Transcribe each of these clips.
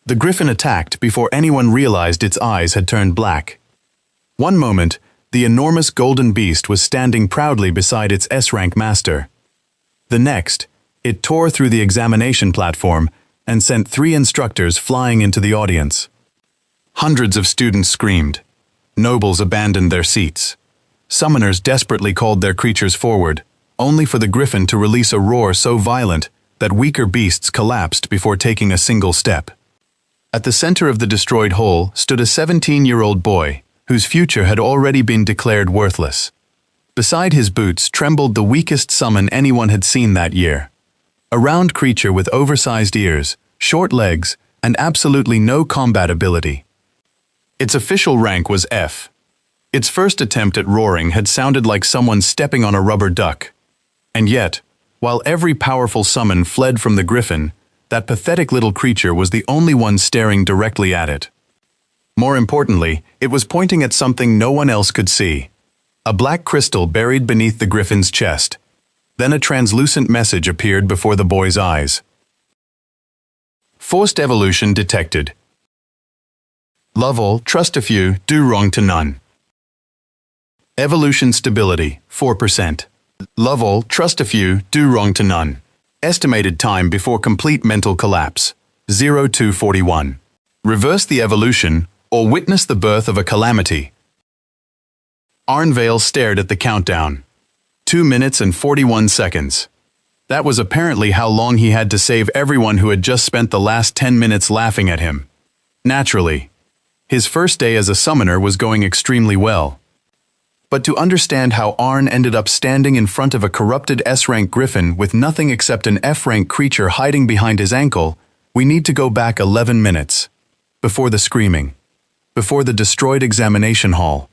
The griffin attacked before anyone realized its eyes had turned black. One moment, the enormous golden beast was standing proudly beside its S-rank master. The next, it tore through the examination platform and sent 3 instructors flying into the audience. Hundreds of students screamed. Nobles abandoned their seats. Summoners desperately called their creatures forward, only for the griffin to release a roar so violent that weaker beasts collapsed before taking a single step. At the center of the destroyed hole stood a 17-year-old boy, whose future had already been declared worthless. Beside his boots trembled the weakest summon anyone had seen that year. A round creature with oversized ears, short legs, and absolutely no combat ability. Its official rank was F. Its first attempt at roaring had sounded like someone stepping on a rubber duck. And yet, while every powerful summon fled from the griffin, that pathetic little creature was the only one staring directly at it. More importantly, it was pointing at something no one else could see. A black crystal buried beneath the griffin's chest. Then a translucent message appeared before the boy's eyes. Forced evolution detected. Love all, trust a few, do wrong to none. Evolution stability, 4%. Love all, trust a few, do wrong to none. Estimated time before complete mental collapse, 0 to 41. Reverse the evolution, or witness the birth of a calamity. Arnvale stared at the countdown. 2 minutes and 41 seconds. That was apparently how long he had to save everyone who had just spent the last 10 minutes laughing at him. Naturally, his first day as a summoner was going extremely well. But to understand how Arn ended up standing in front of a corrupted S-rank griffin with nothing except an F-rank creature hiding behind his ankle, we need to go back 11 minutes. Before the screaming. Before the destroyed examination hall.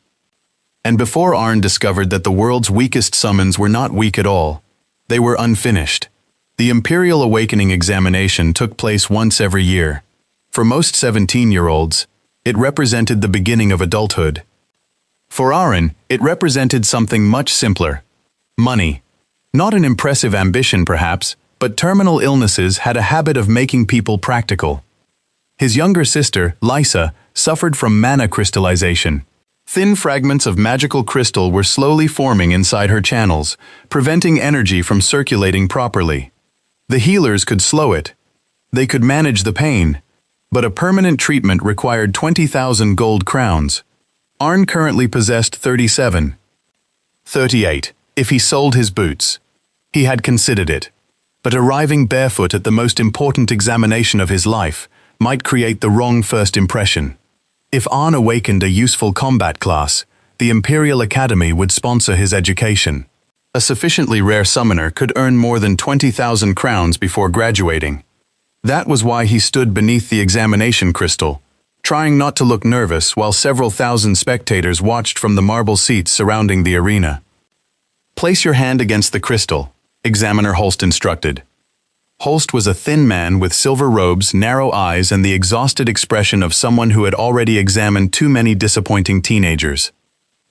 And before Arn discovered that the world's weakest summons were not weak at all. They were unfinished. The Imperial Awakening examination took place once every year. For most 17-year-olds, it represented the beginning of adulthood. For Arn, it represented something much simpler. Money. Not an impressive ambition perhaps, but terminal illnesses had a habit of making people practical. His younger sister, Lysa, suffered from mana crystallization. Thin fragments of magical crystal were slowly forming inside her channels, preventing energy from circulating properly. The healers could slow it. They could manage the pain. But a permanent treatment required 20,000 gold crowns. Arn currently possessed 37. 38, if he sold his boots. He had considered it. But arriving barefoot at the most important examination of his life might create the wrong first impression. If Arn awakened a useful combat class, the Imperial Academy would sponsor his education. A sufficiently rare summoner could earn more than 20,000 crowns before graduating. That was why he stood beneath the examination crystal, trying not to look nervous while several thousand spectators watched from the marble seats surrounding the arena. Place your hand against the crystal, Examiner Holst instructed. Holst was a thin man with silver robes, narrow eyes, and the exhausted expression of someone who had already examined too many disappointing teenagers.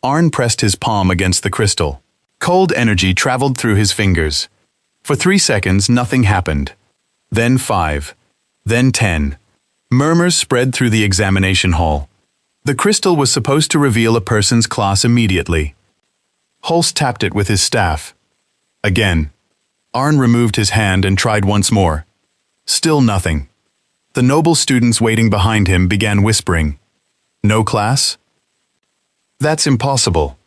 Arn pressed his palm against the crystal. Cold energy traveled through his fingers. For 3 seconds, nothing happened. Then 5. Then 10. Murmurs spread through the examination hall. The crystal was supposed to reveal a person's class immediately. Holst tapped it with his staff. Again. Arn removed his hand and tried once more. Still nothing. The noble students waiting behind him began whispering. No class? That's impossible.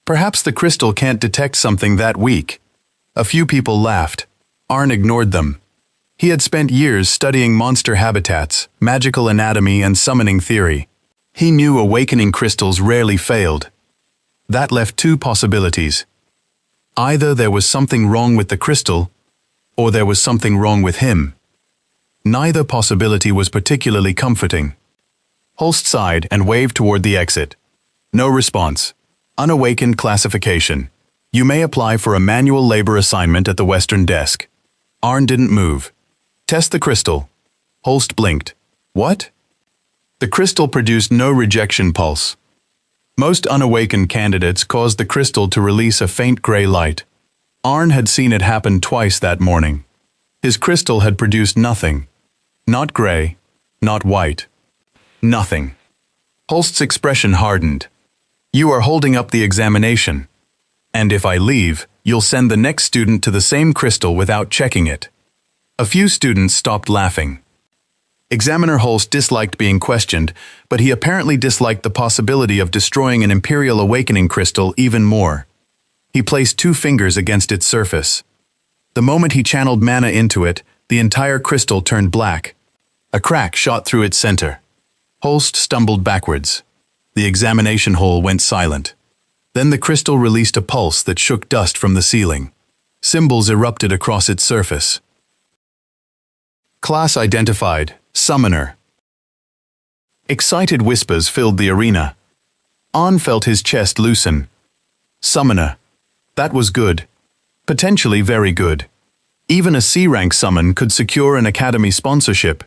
Perhaps the crystal can't detect something that weak. A few people laughed. Arn ignored them. He had spent years studying monster habitats, magical anatomy, and summoning theory. He knew awakening crystals rarely failed. That left 2 possibilities. Either there was something wrong with the crystal, or there was something wrong with him. Neither possibility was particularly comforting. Holst sighed and waved toward the exit. No response. Unawakened classification. You may apply for a manual labor assignment at the western desk. Arn didn't move. Test the crystal. Holst blinked. What? The crystal produced no rejection pulse. Most unawakened candidates caused the crystal to release a faint gray light. Arn had seen it happen twice that morning. His crystal had produced nothing. Not gray, not white. Nothing. Holst's expression hardened. You are holding up the examination. And if I leave, you'll send the next student to the same crystal without checking it. A few students stopped laughing. Examiner Holst disliked being questioned, but he apparently disliked the possibility of destroying an Imperial Awakening crystal even more. He placed 2 fingers against its surface. The moment he channeled mana into it, the entire crystal turned black. A crack shot through its center. Holst stumbled backwards. The examination hole went silent. Then the crystal released a pulse that shook dust from the ceiling. Symbols erupted across its surface. Class identified, Summoner. Excited whispers filled the arena. Arn felt his chest loosen. Summoner. That was good. Potentially very good. Even a C-rank summon could secure an academy sponsorship.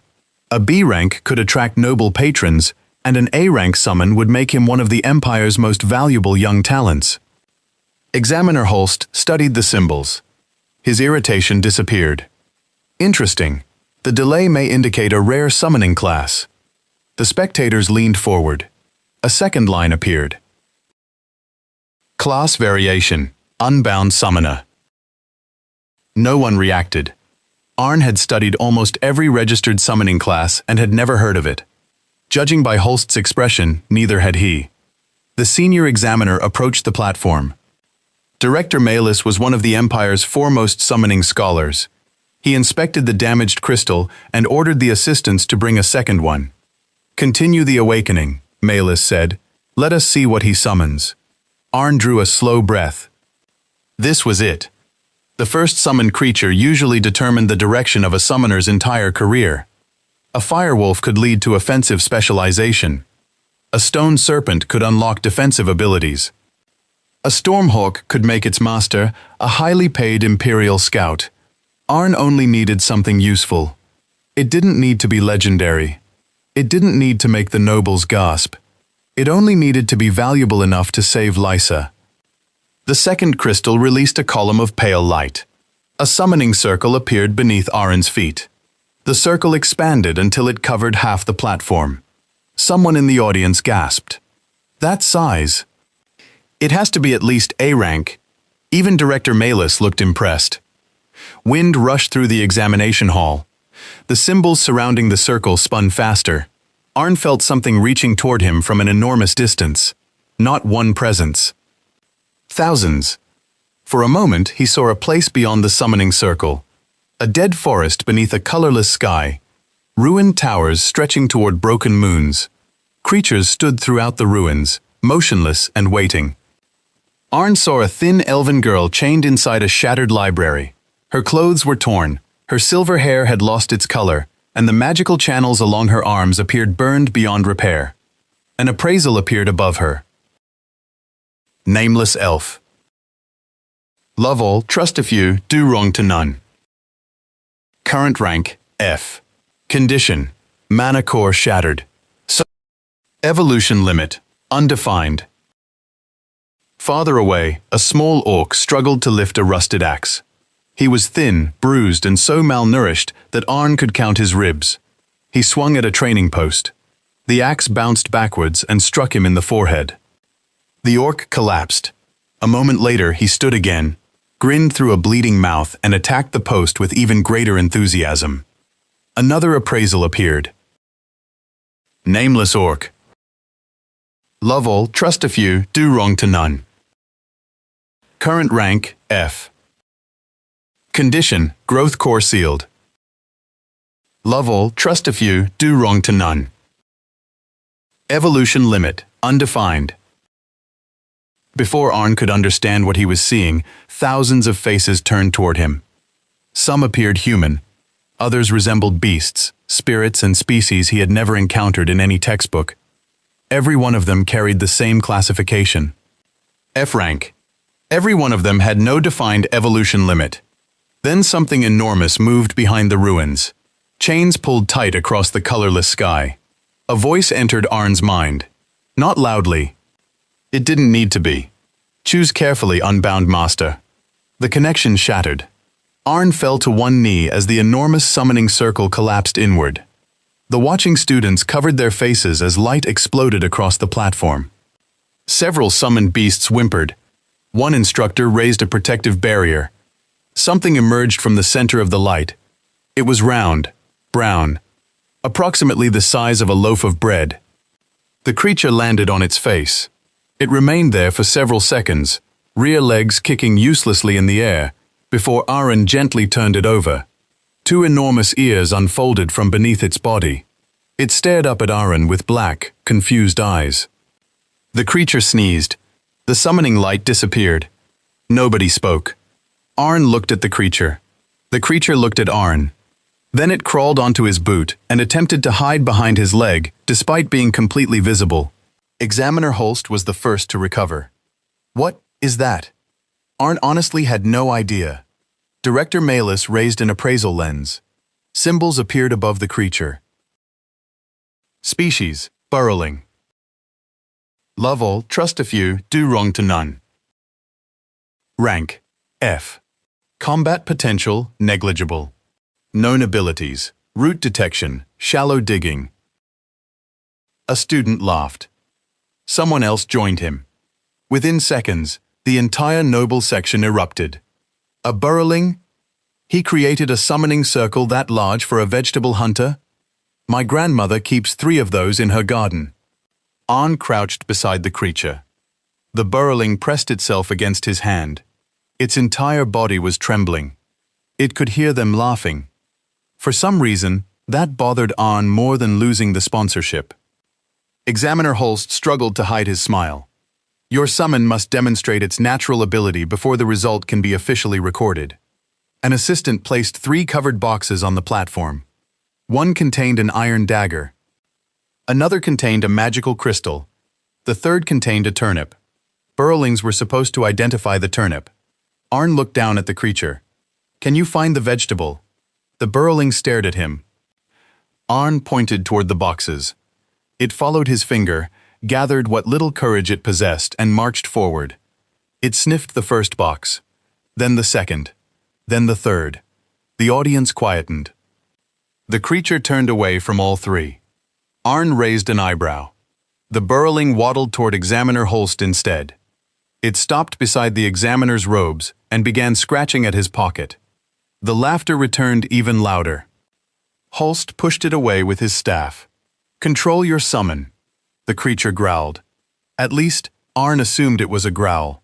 A B rank could attract noble patrons, and an A rank summon would make him one of the Empire's most valuable young talents. Examiner Holst studied the symbols. His irritation disappeared. Interesting. The delay may indicate a rare summoning class. The spectators leaned forward. A second line appeared. Class variation, Unbound Summoner. No one reacted. Arn had studied almost every registered summoning class and had never heard of it. Judging by Holst's expression, neither had he. The senior examiner approached the platform. Director Malus was one of the Empire's foremost summoning scholars. He inspected the damaged crystal and ordered the assistants to bring a second one. Continue the awakening, Malus said. Let us see what he summons. Arn drew a slow breath. This was it. The first summoned creature usually determined the direction of a summoner's entire career. A firewolf could lead to offensive specialization. A stone serpent could unlock defensive abilities. A stormhawk could make its master a highly paid Imperial scout. Arn only needed something useful. It didn't need to be legendary. It didn't need to make the nobles gasp. It only needed to be valuable enough to save Lysa. The second crystal released a column of pale light. A summoning circle appeared beneath Arn's feet. The circle expanded until it covered half the platform. Someone in the audience gasped. That size. It has to be at least A rank. Even Director Malus looked impressed. Wind rushed through the examination hall. The symbols surrounding the circle spun faster. Arn felt something reaching toward him from an enormous distance. Not one presence. Thousands. For a moment, he saw a place beyond the summoning circle. A dead forest beneath a colorless sky. Ruined towers stretching toward broken moons. Creatures stood throughout the ruins, motionless and waiting. Arn saw a thin elven girl chained inside a shattered library. Her clothes were torn, her silver hair had lost its color, and the magical channels along her arms appeared burned beyond repair. An appraisal appeared above her. Nameless elf. Love all, trust a few, do wrong to none. Current rank, F. Condition, mana core shattered. Evolution limit, undefined. Farther away, a small orc struggled to lift a rusted axe. He was thin, bruised, and so malnourished that Arn could count his ribs. He swung at a training post. The axe bounced backwards and struck him in the forehead. The orc collapsed. A moment later, he stood again, grinned through a bleeding mouth, and attacked the post with even greater enthusiasm. Another appraisal appeared. Nameless orc. Love all, trust a few, do wrong to none. Current rank, F. Condition, growth core sealed. Love all, trust a few, do wrong to none. Evolution limit, undefined. Before Arn could understand what he was seeing, thousands of faces turned toward him. Some appeared human. Others resembled beasts, spirits, and species he had never encountered in any textbook. Every one of them carried the same classification. F rank. Every one of them had no defined evolution limit. Then something enormous moved behind the ruins. Chains pulled tight across the colorless sky. A voice entered Arn's mind. Not loudly. It didn't need to be. Choose carefully, unbound master. The connection shattered. Arn fell to one knee as the enormous summoning circle collapsed inward. The watching students covered their faces as light exploded across the platform. Several summoned beasts whimpered. One instructor raised a protective barrier. Something emerged from the center of the light. It was round, brown, approximately the size of a loaf of bread. The creature landed on its face. It remained there for several seconds, rear legs kicking uselessly in the air, before Aaron gently turned it over. Two enormous ears unfolded from beneath its body. It stared up at Aaron with black, confused eyes. The creature sneezed. The summoning light disappeared. Nobody spoke. Aaron looked at the creature. The creature looked at Aaron. Then it crawled onto his boot and attempted to hide behind his leg, despite being completely visible. Examiner Holst was the first to recover. What is that? Aaron honestly had no idea. Director Malus raised an appraisal lens. Symbols appeared above the creature. Species, burrowing. Love all, trust a few, do wrong to none. Rank, F. Combat potential, negligible. Known abilities, root detection, shallow digging. A student laughed. Someone else joined him. Within seconds, the entire noble section erupted. A burrowing? He created a summoning circle that large for a vegetable hunter? My grandmother keeps 3 of those in her garden. Arn crouched beside the creature. The burrowing pressed itself against his hand. Its entire body was trembling. It could hear them laughing. For some reason, that bothered Arn more than losing the sponsorship. Examiner Holst struggled to hide his smile. Your summon must demonstrate its natural ability before the result can be officially recorded. An assistant placed 3 covered boxes on the platform. One contained an iron dagger. Another contained a magical crystal. The third contained a turnip. Burrowlings were supposed to identify the turnip. Arn looked down at the creature. Can you find the vegetable? The burrowling stared at him. Arn pointed toward the boxes. It followed his finger, gathered what little courage it possessed, and marched forward. It sniffed the first box, then the second, then the third. The audience quietened. The creature turned away from all 3. Arn raised an eyebrow. The burrowling waddled toward Examiner Holst instead. It stopped beside the examiner's robes and began scratching at his pocket. The laughter returned even louder. Holst pushed it away with his staff. Control your summon, the creature growled. At least, Arn assumed it was a growl.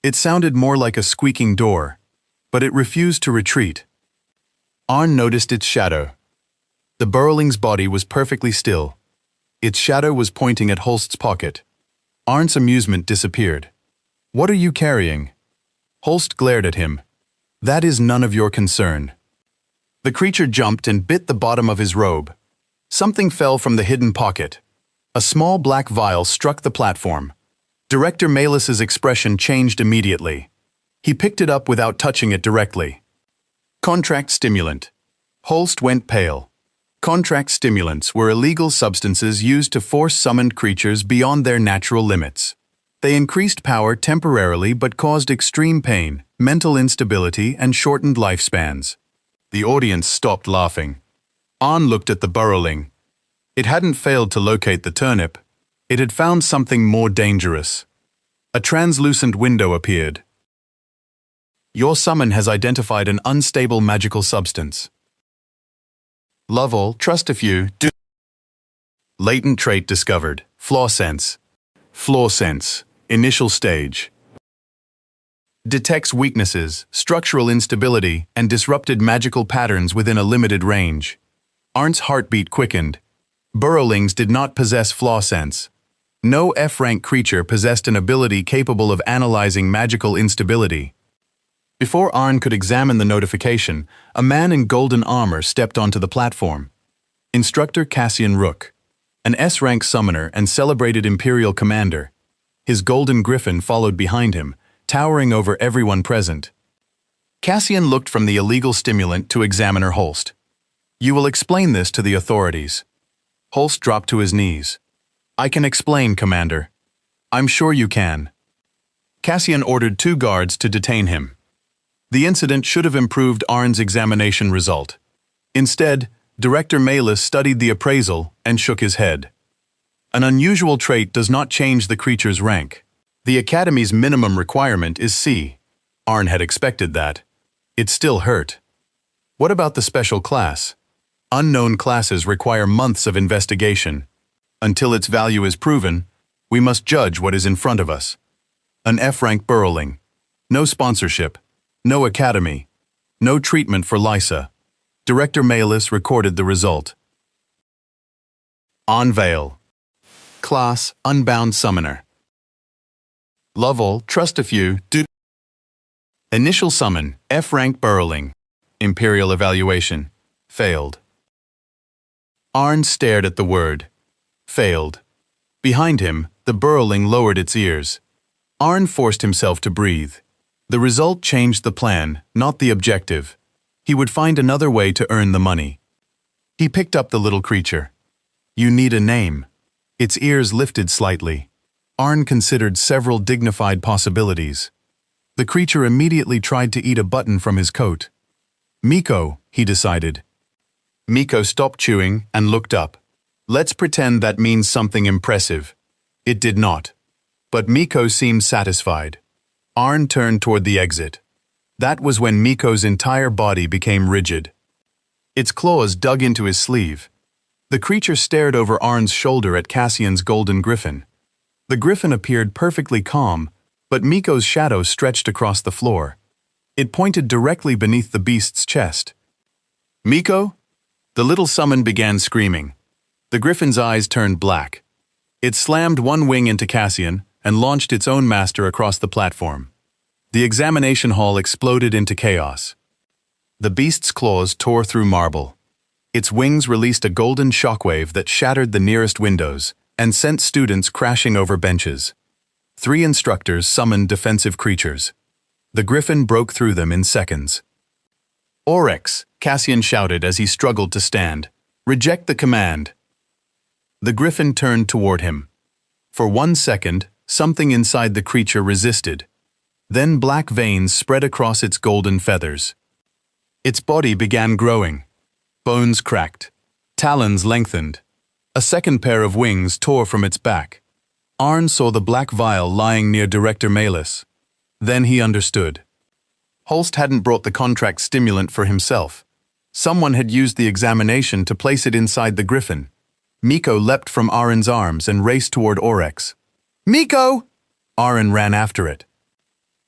It sounded more like a squeaking door, but it refused to retreat. Arn noticed its shadow. The burrowling's body was perfectly still. Its shadow was pointing at Holst's pocket. Arn's amusement disappeared. What are you carrying? Holst glared at him. That is none of your concern. The creature jumped and bit the bottom of his robe. Something fell from the hidden pocket. A small black vial struck the platform. Director Malus's expression changed immediately. He picked it up without touching it directly. Contract stimulant. Holst went pale. Contract stimulants were illegal substances used to force summoned creatures beyond their natural limits. They increased power temporarily but caused extreme pain, mental instability, and shortened lifespans. The audience stopped laughing. Arn looked at the burrowling. It hadn't failed to locate the turnip. It had found something more dangerous. A translucent window appeared. Your summon has identified an unstable magical substance. Love all, trust a few, do. Latent trait discovered. Flaw sense. Flaw sense. Initial stage. Detects weaknesses, structural instability, and disrupted magical patterns within a limited range. Arn's heartbeat quickened. Burrowlings did not possess flaw sense. No F-rank creature possessed an ability capable of analyzing magical instability. Before Arn could examine the notification, a man in golden armor stepped onto the platform. Instructor Cassian Rook, an S-rank summoner and celebrated Imperial commander. His golden griffin followed behind him, towering over everyone present. Cassian looked from the illegal stimulant to Examiner Holst. You will explain this to the authorities. Holst dropped to his knees. I can explain, Commander. I'm sure you can. Cassian ordered 2 guards to detain him. The incident should have improved Arn's examination result. Instead, Director Malus studied the appraisal and shook his head. An unusual trait does not change the creature's rank. The Academy's minimum requirement is C. Arn had expected that. It still hurt. What about the special class? Unknown classes require months of investigation. Until its value is proven, we must judge what is in front of us. An F-rank burrowling. No sponsorship. No academy. No treatment for Lysa. Director Malus recorded the result. Unveil. Class, Unbound Summoner. Love all, trust a few, do. Initial summon, F-rank burrowling. Imperial evaluation. Failed. Arn stared at the word. Failed. Behind him, the burrowling lowered its ears. Arn forced himself to breathe. The result changed the plan, not the objective. He would find another way to earn the money. He picked up the little creature. You need a name. Its ears lifted slightly. Arn considered several dignified possibilities. The creature immediately tried to eat a button from his coat. Miko, he decided. Miko stopped chewing and looked up. Let's pretend that means something impressive. It did not. But Miko seemed satisfied. Arn turned toward the exit. That was when Miko's entire body became rigid. Its claws dug into his sleeve. The creature stared over Arn's shoulder at Cassian's golden griffin. The griffin appeared perfectly calm, but Miko's shadow stretched across the floor. It pointed directly beneath the beast's chest. Miko? The little summon began screaming. The griffin's eyes turned black. It slammed one wing into Cassian and launched its own master across the platform. The examination hall exploded into chaos. The beast's claws tore through marble. Its wings released a golden shockwave that shattered the nearest windows and sent students crashing over benches. 3 instructors summoned defensive creatures. The griffin broke through them in seconds. Oryx, Cassian shouted as he struggled to stand. Reject the command. The griffin turned toward him. For 1 second, something inside the creature resisted. Then black veins spread across its golden feathers. Its body began growing. Bones cracked. Talons lengthened. A second pair of wings tore from its back. Arn saw the black vial lying near Director Malus. Then he understood. Holst hadn't brought the contract stimulant for himself. Someone had used the examination to place it inside the griffin. Miko leapt from Arn's arms and raced toward Oryx. Miko! Arn ran after it.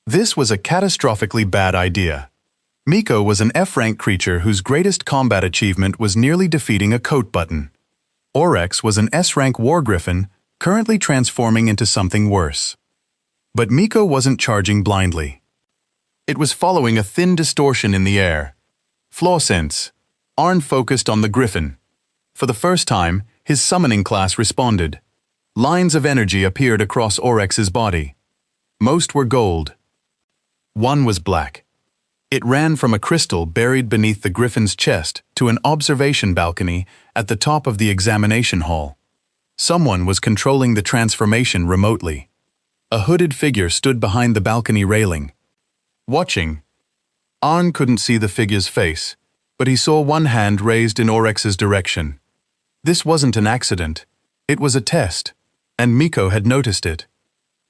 This was a catastrophically bad idea. Miko was an F-rank creature whose greatest combat achievement was nearly defeating a coat button. Oryx was an S-rank war griffin, currently transforming into something worse. But Miko wasn't charging blindly. It was following a thin distortion in the air. Flaw sense. Arn focused on the griffin. For the first time, his summoning class responded. Lines of energy appeared across Oryx's body. Most were gold. One was black. It ran from a crystal buried beneath the griffin's chest to an observation balcony at the top of the examination hall. Someone was controlling the transformation remotely. A hooded figure stood behind the balcony railing. Watching. Arn couldn't see the figure's face, but he saw one hand raised in Oryx's direction. This wasn't an accident. It was a test, and Miko had noticed it.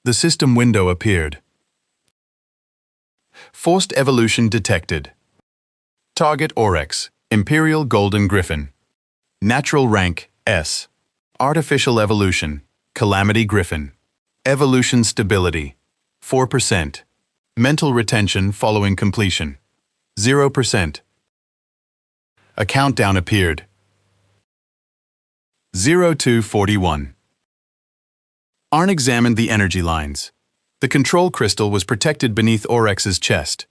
The system window appeared. Forced evolution detected. Target Oryx, Imperial Golden Griffin. Natural rank, S. Artificial evolution, Calamity Griffin. Evolution stability, 4%. Mental retention following completion, 0%. A countdown appeared. 0241. Arn examined the energy lines. The control crystal was protected beneath Oryx's chest.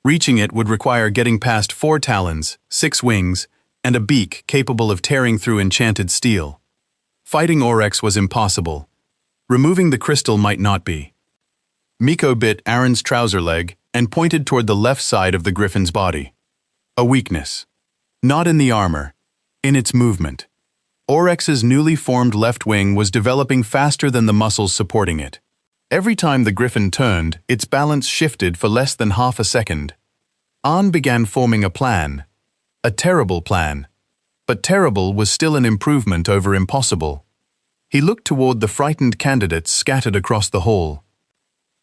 Reaching it would require getting past 4 talons, 6 wings, and a beak capable of tearing through enchanted steel. Fighting Oryx was impossible. Removing the crystal might not be. Miko bit Aaron's trouser leg and pointed toward the left side of the griffin's body. A weakness. Not in the armor, in its movement. Oryx's newly formed left wing was developing faster than the muscles supporting it. Every time the griffin turned, its balance shifted for less than half a second. Arn began forming a plan. A terrible plan. But terrible was still an improvement over impossible. He looked toward the frightened candidates scattered across the hall.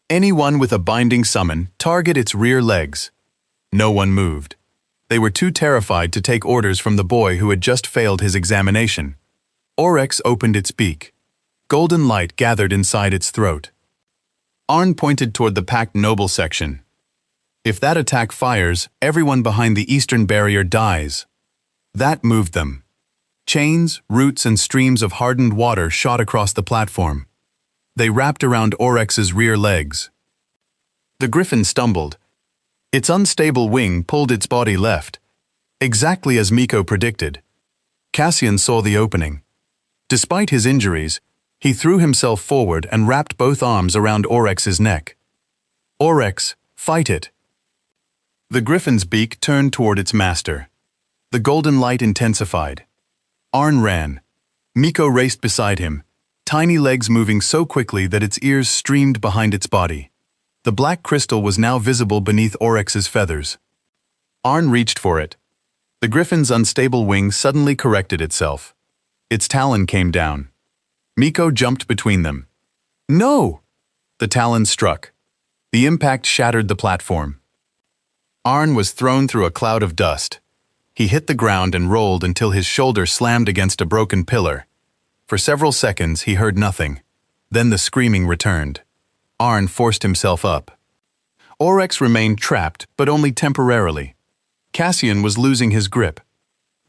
Anyone with a binding summon, target its rear legs. No one moved. They were too terrified to take orders from the boy who had just failed his examination. Oryx opened its beak. Golden light gathered inside its throat. Arn pointed toward the packed noble section. If that attack fires, everyone behind the eastern barrier dies. That moved them. Chains, roots, and streams of hardened water shot across the platform. They wrapped around Oryx's rear legs. The griffin stumbled. Its unstable wing pulled its body left, exactly as Miko predicted. Cassian saw the opening. Despite his injuries, he threw himself forward and wrapped both arms around Oryx's neck. Oryx, fight it! The griffin's beak turned toward its master. The golden light intensified. Arn ran. Miko raced beside him, tiny legs moving so quickly that its ears streamed behind its body. The black crystal was now visible beneath Oryx's feathers. Arn reached for it. The griffin's unstable wing suddenly corrected itself. Its talon came down. Miko jumped between them. No! The talon struck. The impact shattered the platform. Arn was thrown through a cloud of dust. He hit the ground and rolled until his shoulder slammed against a broken pillar. For several seconds, he heard nothing. Then the screaming returned. Arn forced himself up. Oryx remained trapped, but only temporarily. Cassian was losing his grip.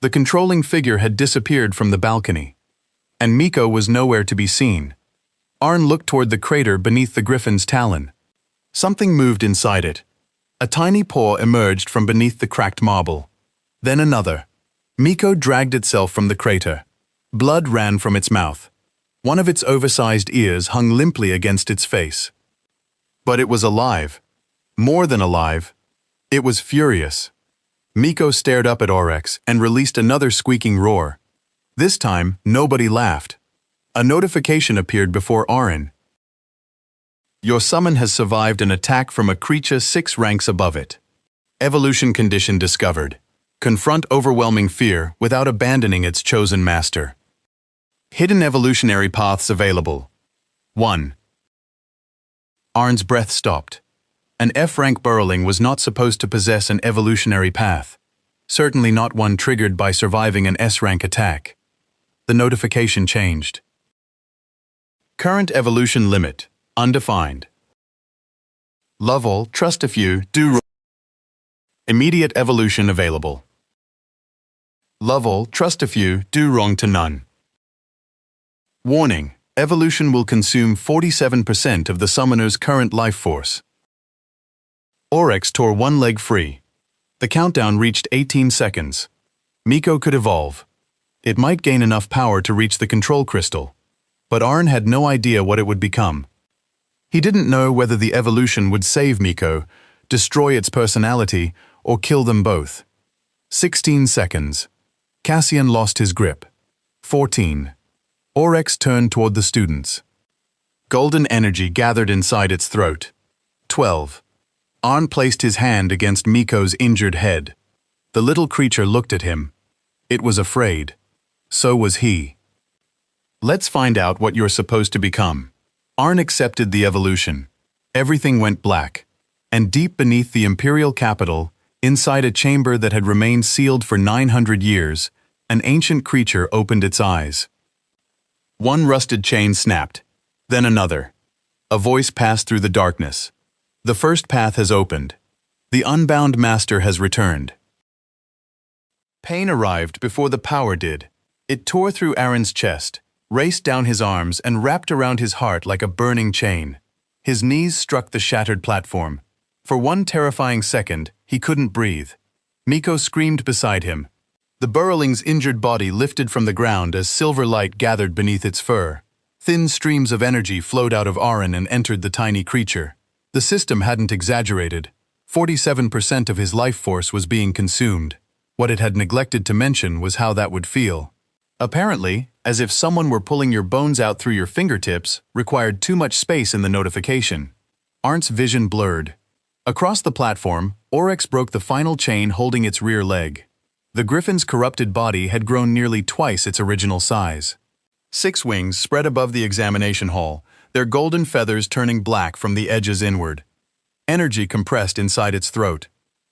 The controlling figure had disappeared from the balcony. And Miko was nowhere to be seen. Arn looked toward the crater beneath the griffin's talon. Something moved inside it. A tiny paw emerged from beneath the cracked marble. Then another. Miko dragged itself from the crater. Blood ran from its mouth. One of its oversized ears hung limply against its face. But it was alive. More than alive. It was furious. Miko stared up at Oryx and released another squeaking roar. This time, nobody laughed. A notification appeared before Arn. Your summon has survived an attack from a creature 6 ranks above it. Evolution condition discovered. Confront overwhelming fear without abandoning its chosen master. Hidden evolutionary paths available. 1. Arn's breath stopped. An F-rank burrowling was not supposed to possess an evolutionary path. Certainly not one triggered by surviving an S-rank attack. The notification changed. Current evolution limit, undefined. Love all, trust a few, do wrong. Immediate evolution available. Love all, trust a few, do wrong to none. Warning, evolution will consume 47% of the summoner's current life force. Oryx tore one leg free. The countdown reached 18 seconds. Miko could evolve. It might gain enough power to reach the control crystal. But Arn had no idea what it would become. He didn't know whether the evolution would save Miko, destroy its personality, or kill them both. 16 seconds. Cassian lost his grip. 14. Oryx turned toward the students. Golden energy gathered inside its throat. 12. Arn placed his hand against Miko's injured head. The little creature looked at him. It was afraid. So was he. Let's find out what you're supposed to become. Arn accepted the evolution. Everything went black. And deep beneath the imperial capital, inside a chamber that had remained sealed for 900 years, an ancient creature opened its eyes. One rusted chain snapped, then another. A voice passed through the darkness. The first path has opened. The unbound master has returned. Pain arrived before the power did. It tore through Aaron's chest, raced down his arms, and wrapped around his heart like a burning chain. His knees struck the shattered platform. For one terrifying second, he couldn't breathe. Miko screamed beside him. The burrowling's injured body lifted from the ground as silver light gathered beneath its fur. Thin streams of energy flowed out of Aaron and entered the tiny creature. The system hadn't exaggerated. 47% of his life force was being consumed. What it had neglected to mention was how that would feel. Apparently, as if someone were pulling your bones out through your fingertips, required too much space in the notification. Arn's vision blurred. Across the platform, Oryx broke the final chain holding its rear leg. The griffin's corrupted body had grown nearly twice its original size. 6 wings spread above the examination hall, their golden feathers turning black from the edges inward. Energy compressed inside its throat.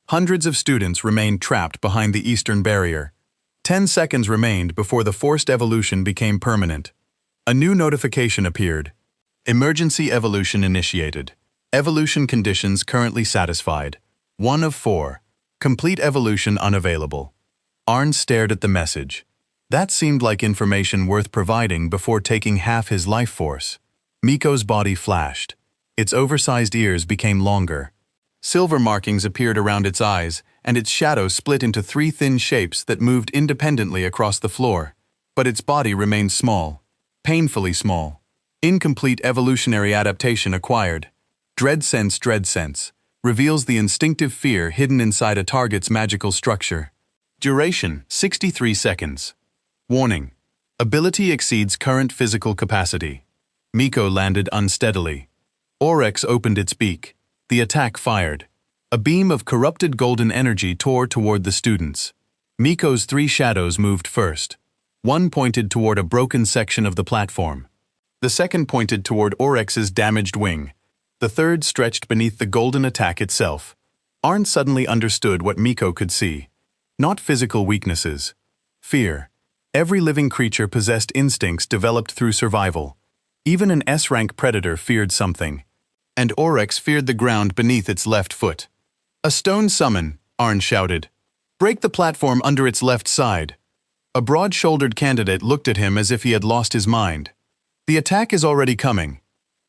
Hundreds of students remained trapped behind the eastern barrier. 10 seconds remained before the forced evolution became permanent. A new notification appeared. Emergency evolution initiated. Evolution conditions currently satisfied. 1 of 4. Complete evolution unavailable. Arn stared at the message. That seemed like information worth providing before taking half his life force. Miko's body flashed. Its oversized ears became longer. Silver markings appeared around its eyes, and its shadow split into 3 thin shapes that moved independently across the floor. But its body remained small. Painfully small. Incomplete evolutionary adaptation acquired. Dread sense, reveals the instinctive fear hidden inside a target's magical structure. Duration, 63 seconds. Warning. Ability exceeds current physical capacity. Miko landed unsteadily. Oryx opened its beak. The attack fired. A beam of corrupted golden energy tore toward the students. Miko's 3 shadows moved first. One pointed toward a broken section of the platform. The second pointed toward Oryx's damaged wing. The third stretched beneath the golden attack itself. Arn suddenly understood what Miko could see. Not physical weaknesses. Fear. Every living creature possessed instincts developed through survival. Even an S-rank predator feared something. And Oryx feared the ground beneath its left foot. "A stone summon," Arn shouted. "Break the platform under its left side." A broad-shouldered candidate looked at him as if he had lost his mind. "The attack is already coming."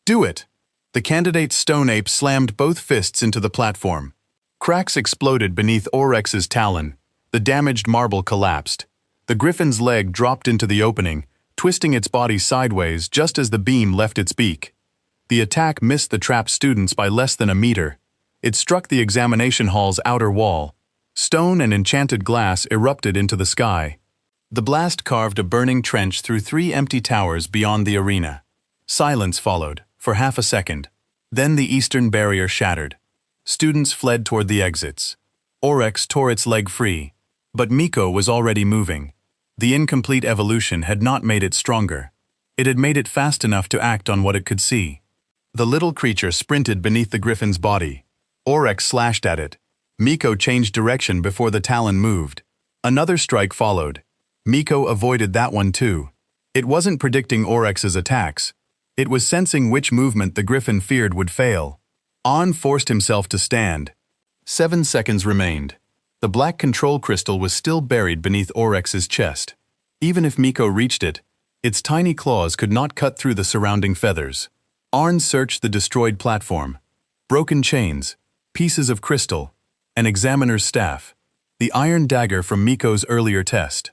"Do it." The candidate's stone ape slammed both fists into the platform. Cracks exploded beneath Oryx's talon. The damaged marble collapsed. The griffin's leg dropped into the opening, twisting its body sideways just as the beam left its beak. The attack missed the trapped students by less than a meter. It struck the examination hall's outer wall. Stone and enchanted glass erupted into the sky. The blast carved a burning trench through 3 empty towers beyond the arena. Silence followed, for half a second. Then the eastern barrier shattered. Students fled toward the exits. Oryx tore its leg free. But Miko was already moving. The incomplete evolution had not made it stronger. It had made it fast enough to act on what it could see. The little creature sprinted beneath the griffin's body. Oryx slashed at it. Miko changed direction before the talon moved. Another strike followed. Miko avoided that one too. It wasn't predicting Oryx's attacks. It was sensing which movement the griffin feared would fail. An forced himself to stand. 7 seconds remained. The black control crystal was still buried beneath Oryx's chest. Even if Miko reached it, its tiny claws could not cut through the surrounding feathers. Arn searched the destroyed platform. Broken chains, pieces of crystal, an examiner's staff, the iron dagger from Miko's earlier test.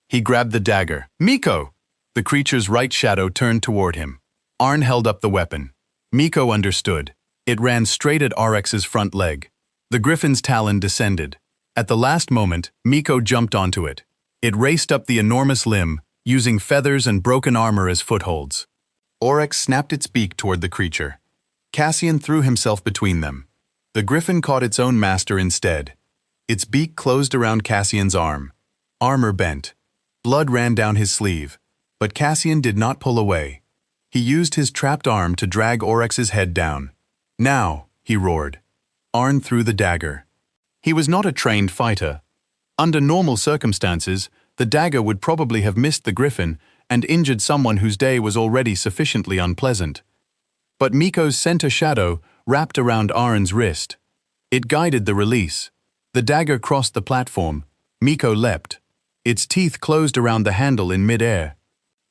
He grabbed the dagger. "Miko!" The creature's right shadow turned toward him. Arn held up the weapon. Miko understood. It ran straight at Oryx's front leg. The griffin's talon descended. At the last moment, Miko jumped onto it. It raced up the enormous limb, using feathers and broken armor as footholds. Oryx snapped its beak toward the creature. Cassian threw himself between them. The griffin caught its own master instead. Its beak closed around Cassian's arm. Armor bent. Blood ran down his sleeve, but Cassian did not pull away. He used his trapped arm to drag Oryx's head down. "Now," he roared. Arn threw the dagger. He was not a trained fighter. Under normal circumstances, the dagger would probably have missed the griffin and injured someone whose day was already sufficiently unpleasant. But Miko's center shadow wrapped around Arn's wrist. It guided the release. The dagger crossed the platform. Miko leapt. Its teeth closed around the handle in midair.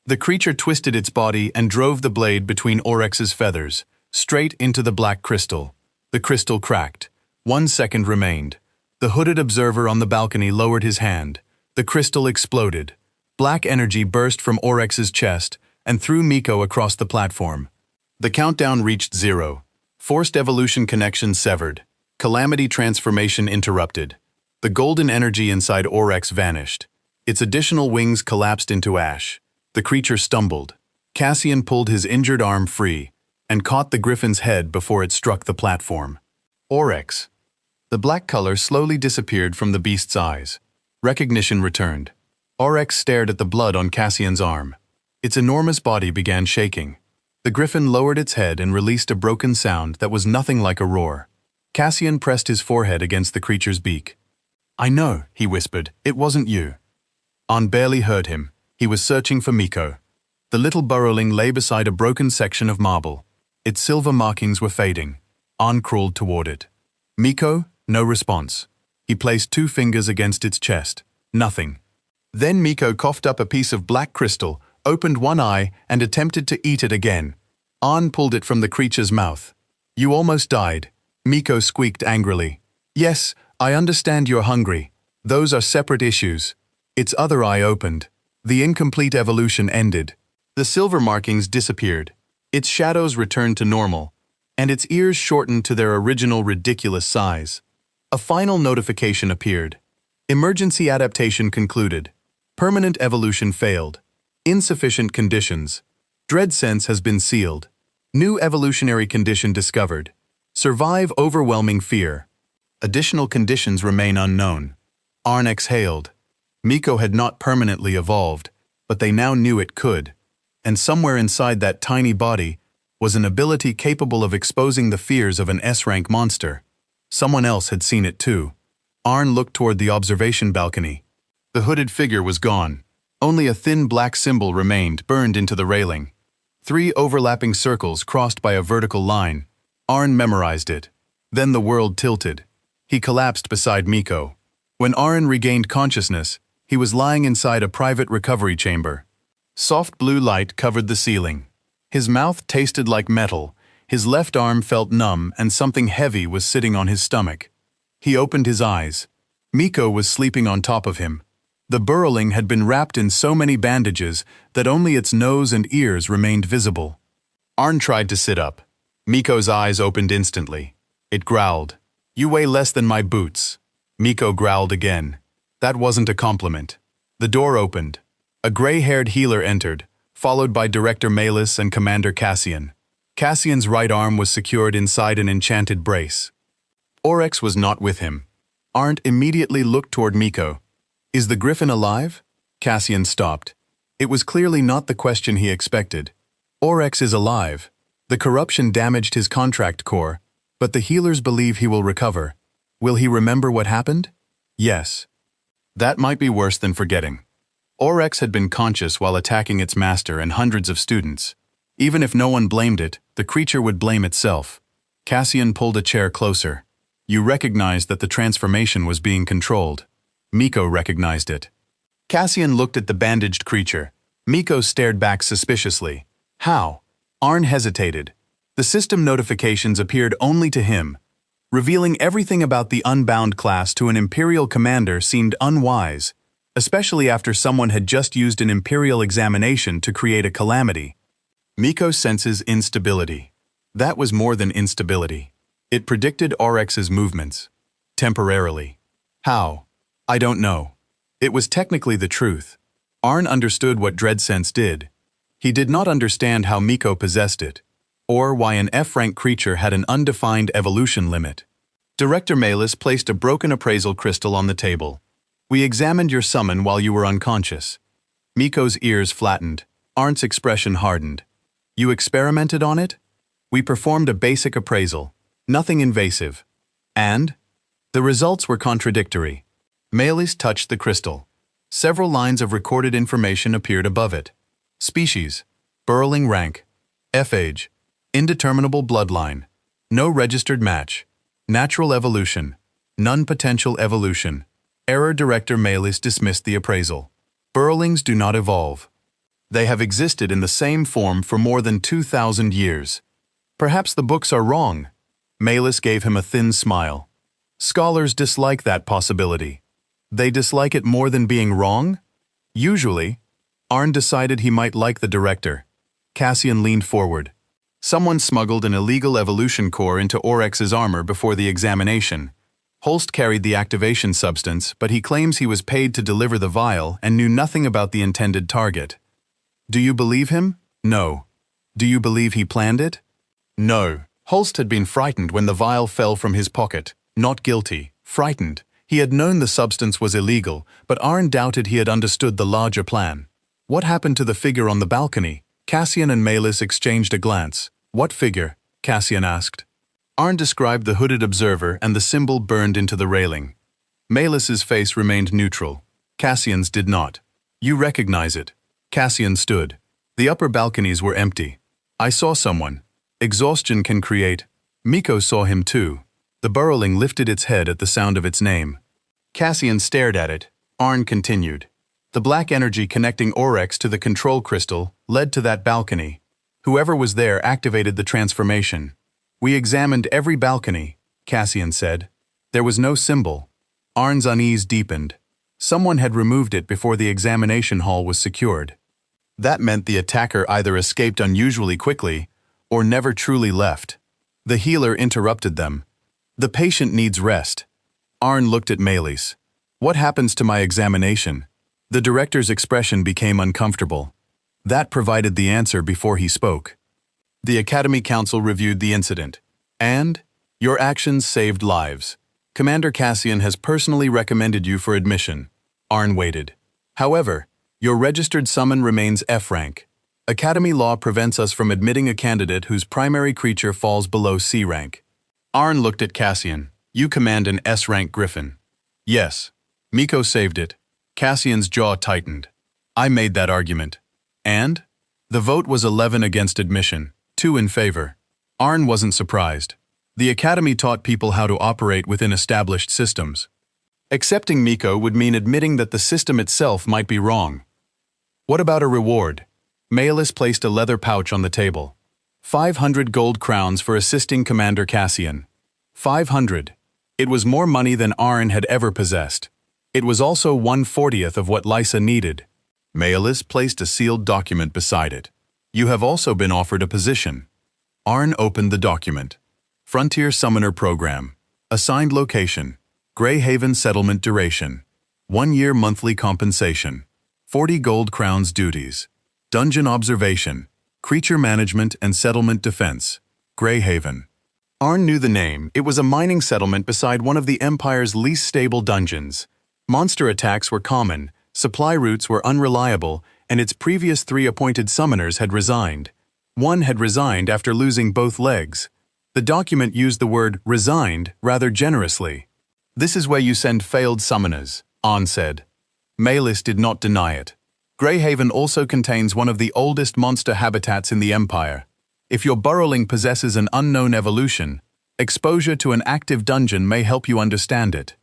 The creature twisted its body and drove the blade between Oryx's feathers, straight into the black crystal. The crystal cracked. 1 second remained. The hooded observer on the balcony lowered his hand. The crystal exploded. Black energy burst from Oryx's chest and threw Miko across the platform. The countdown reached 0. Forced evolution connection severed. Calamity transformation interrupted. The golden energy inside Oryx vanished. Its additional wings collapsed into ash. The creature stumbled. Cassian pulled his injured arm free and caught the griffin's head before it struck the platform. Oryx. The black color slowly disappeared from the beast's eyes. Recognition returned. Orc stared at the blood on Cassian's arm. Its enormous body began shaking. The griffin lowered its head and released a broken sound that was nothing like a roar. Cassian pressed his forehead against the creature's beak. "I know," he whispered. "It wasn't you." Arn barely heard him. He was searching for Miko. The little burrowling lay beside a broken section of marble. Its silver markings were fading. Arn crawled toward it. "Miko?" No response. He placed 2 fingers against its chest. Nothing. Then Miko coughed up a piece of black crystal, opened one eye, and attempted to eat it again. Arn pulled it from the creature's mouth. "You almost died," Miko squeaked angrily. "Yes, I understand you're hungry. Those are separate issues." Its other eye opened. The incomplete evolution ended. The silver markings disappeared. Its shadows returned to normal, and its ears shortened to their original ridiculous size. A final notification appeared. Emergency adaptation concluded. Permanent evolution failed. Insufficient conditions. Dread sense has been sealed. New evolutionary condition discovered. Survive overwhelming fear. Additional conditions remain unknown. Arn exhaled. Miko had not permanently evolved, but they now knew it could. And somewhere inside that tiny body was an ability capable of exposing the fears of an S-rank monster. Someone else had seen it too. Arn looked toward the observation balcony. The hooded figure was gone. Only a thin black symbol remained, burned into the railing. 3 overlapping circles crossed by a vertical line. Arn memorized it. Then the world tilted. He collapsed beside Miko. When Arn regained consciousness, he was lying inside a private recovery chamber. Soft blue light covered the ceiling. His mouth tasted like metal, his left arm felt numb, and something heavy was sitting on his stomach. He opened his eyes. Miko was sleeping on top of him. The burrowling had been wrapped in so many bandages that only its nose and ears remained visible. Arn tried to sit up. Miko's eyes opened instantly. It growled. "You weigh less than my boots." Miko growled again. That wasn't a compliment. The door opened. A gray-haired healer entered, followed by Director Malus and Commander Cassian. Cassian's right arm was secured inside an enchanted brace. Orc was not with him. Arn immediately looked toward Miko. "Is the griffin alive?" Cassian stopped. It was clearly not the question he expected. Orc is alive. The corruption damaged his contract core, but the healers believe he will recover. Will he remember what happened? Yes. That might be worse than forgetting. Orc had been conscious while attacking its master and hundreds of students. Even if no one blamed it, the creature would blame itself. Cassian pulled a chair closer. "You recognized that the transformation was being controlled." Miko recognized it. Cassian looked at the bandaged creature. Miko stared back suspiciously. "How?" Arn hesitated. The system notifications appeared only to him. Revealing everything about the Unbound class to an Imperial commander seemed unwise, especially after someone had just used an Imperial examination to create a calamity. Miko senses instability. That was more than instability. It predicted Orc's movements. Temporarily. How? I don't know. It was technically the truth. Arn understood what Dreadsense did. He did not understand how Miko possessed it, or why an F-rank creature had an undefined evolution limit. Director Malus placed a broken appraisal crystal on the table. "We examined your summon while you were unconscious." Miko's ears flattened. Arn's expression hardened. "You experimented on it?" "We performed a basic appraisal. Nothing invasive." "And?" "The results were contradictory." Malus touched the crystal. Several lines of recorded information appeared above it. Species: burrowing rank. F-age: indeterminable bloodline. No registered match. Natural evolution. None potential evolution. Error. Director Malus dismissed the appraisal. Burrowlings do not evolve. They have existed in the same form for more than 2,000 years. Perhaps the books are wrong. Malus gave him a thin smile. Scholars dislike that possibility. They dislike it more than being wrong? Usually. Arn decided he might like the director. Cassian leaned forward. Someone smuggled an illegal evolution core into Orc's armor before the examination. Holst carried the activation substance, but he claims he was paid to deliver the vial and knew nothing about the intended target. Do you believe him? No. Do you believe he planned it? No. Holst had been frightened when the vial fell from his pocket. Not guilty. Frightened. He had known the substance was illegal, but Arn doubted he had understood the larger plan. What happened to the figure on the balcony? Cassian and Malus exchanged a glance. What figure? Cassian asked. Arn described the hooded observer and the symbol burned into the railing. Malus's face remained neutral. Cassian's did not. You recognize it. Cassian stood. The upper balconies were empty. I saw someone. Exhaustion can create. Miko saw him too. The burrowing lifted its head at the sound of its name. Cassian stared at it. Arn continued. The black energy connecting Oryx to the control crystal led to that balcony. Whoever was there activated the transformation. We examined every balcony, Cassian said. There was no symbol. Arn's unease deepened. Someone had removed it before the examination hall was secured. That meant the attacker either escaped unusually quickly or never truly left. The healer interrupted them. The patient needs rest. Arn looked at Malus. What happens to my examination? The director's expression became uncomfortable. That provided the answer before he spoke. The Academy Council reviewed the incident. And? Your actions saved lives. Commander Cassian has personally recommended you for admission. Arn waited. However, your registered summon remains F rank. Academy law prevents us from admitting a candidate whose primary creature falls below C rank. Arn looked at Cassian. You command an S rank griffin. Yes. Miko saved it. Cassian's jaw tightened. I made that argument. And? The vote was 11 against admission, 2 in favor. Arn wasn't surprised. The Academy taught people how to operate within established systems. Accepting Miko would mean admitting that the system itself might be wrong. What about a reward? Malus placed a leather pouch on the table. 500 gold crowns for assisting Commander Cassian. 500. It was more money than Arn had ever possessed. It was also 1/40th of what Lysa needed. Malus placed a sealed document beside it. You have also been offered a position. Arn opened the document. Frontier Summoner Program. Assigned location. Greyhaven Settlement duration. 1-year monthly compensation. 40 gold crowns duties. Dungeon observation. Creature management and settlement defense. Greyhaven. Arn knew the name. It was a mining settlement beside one of the Empire's least stable dungeons. Monster attacks were common, supply routes were unreliable, and its previous 3 appointed summoners had resigned. One had resigned after losing both legs. The document used the word resigned rather generously. This is where you send failed summoners, Arn said. Malus did not deny it. Greyhaven also contains one of the oldest monster habitats in the Empire. If your burrowing possesses an unknown evolution, exposure to an active dungeon may help you understand it.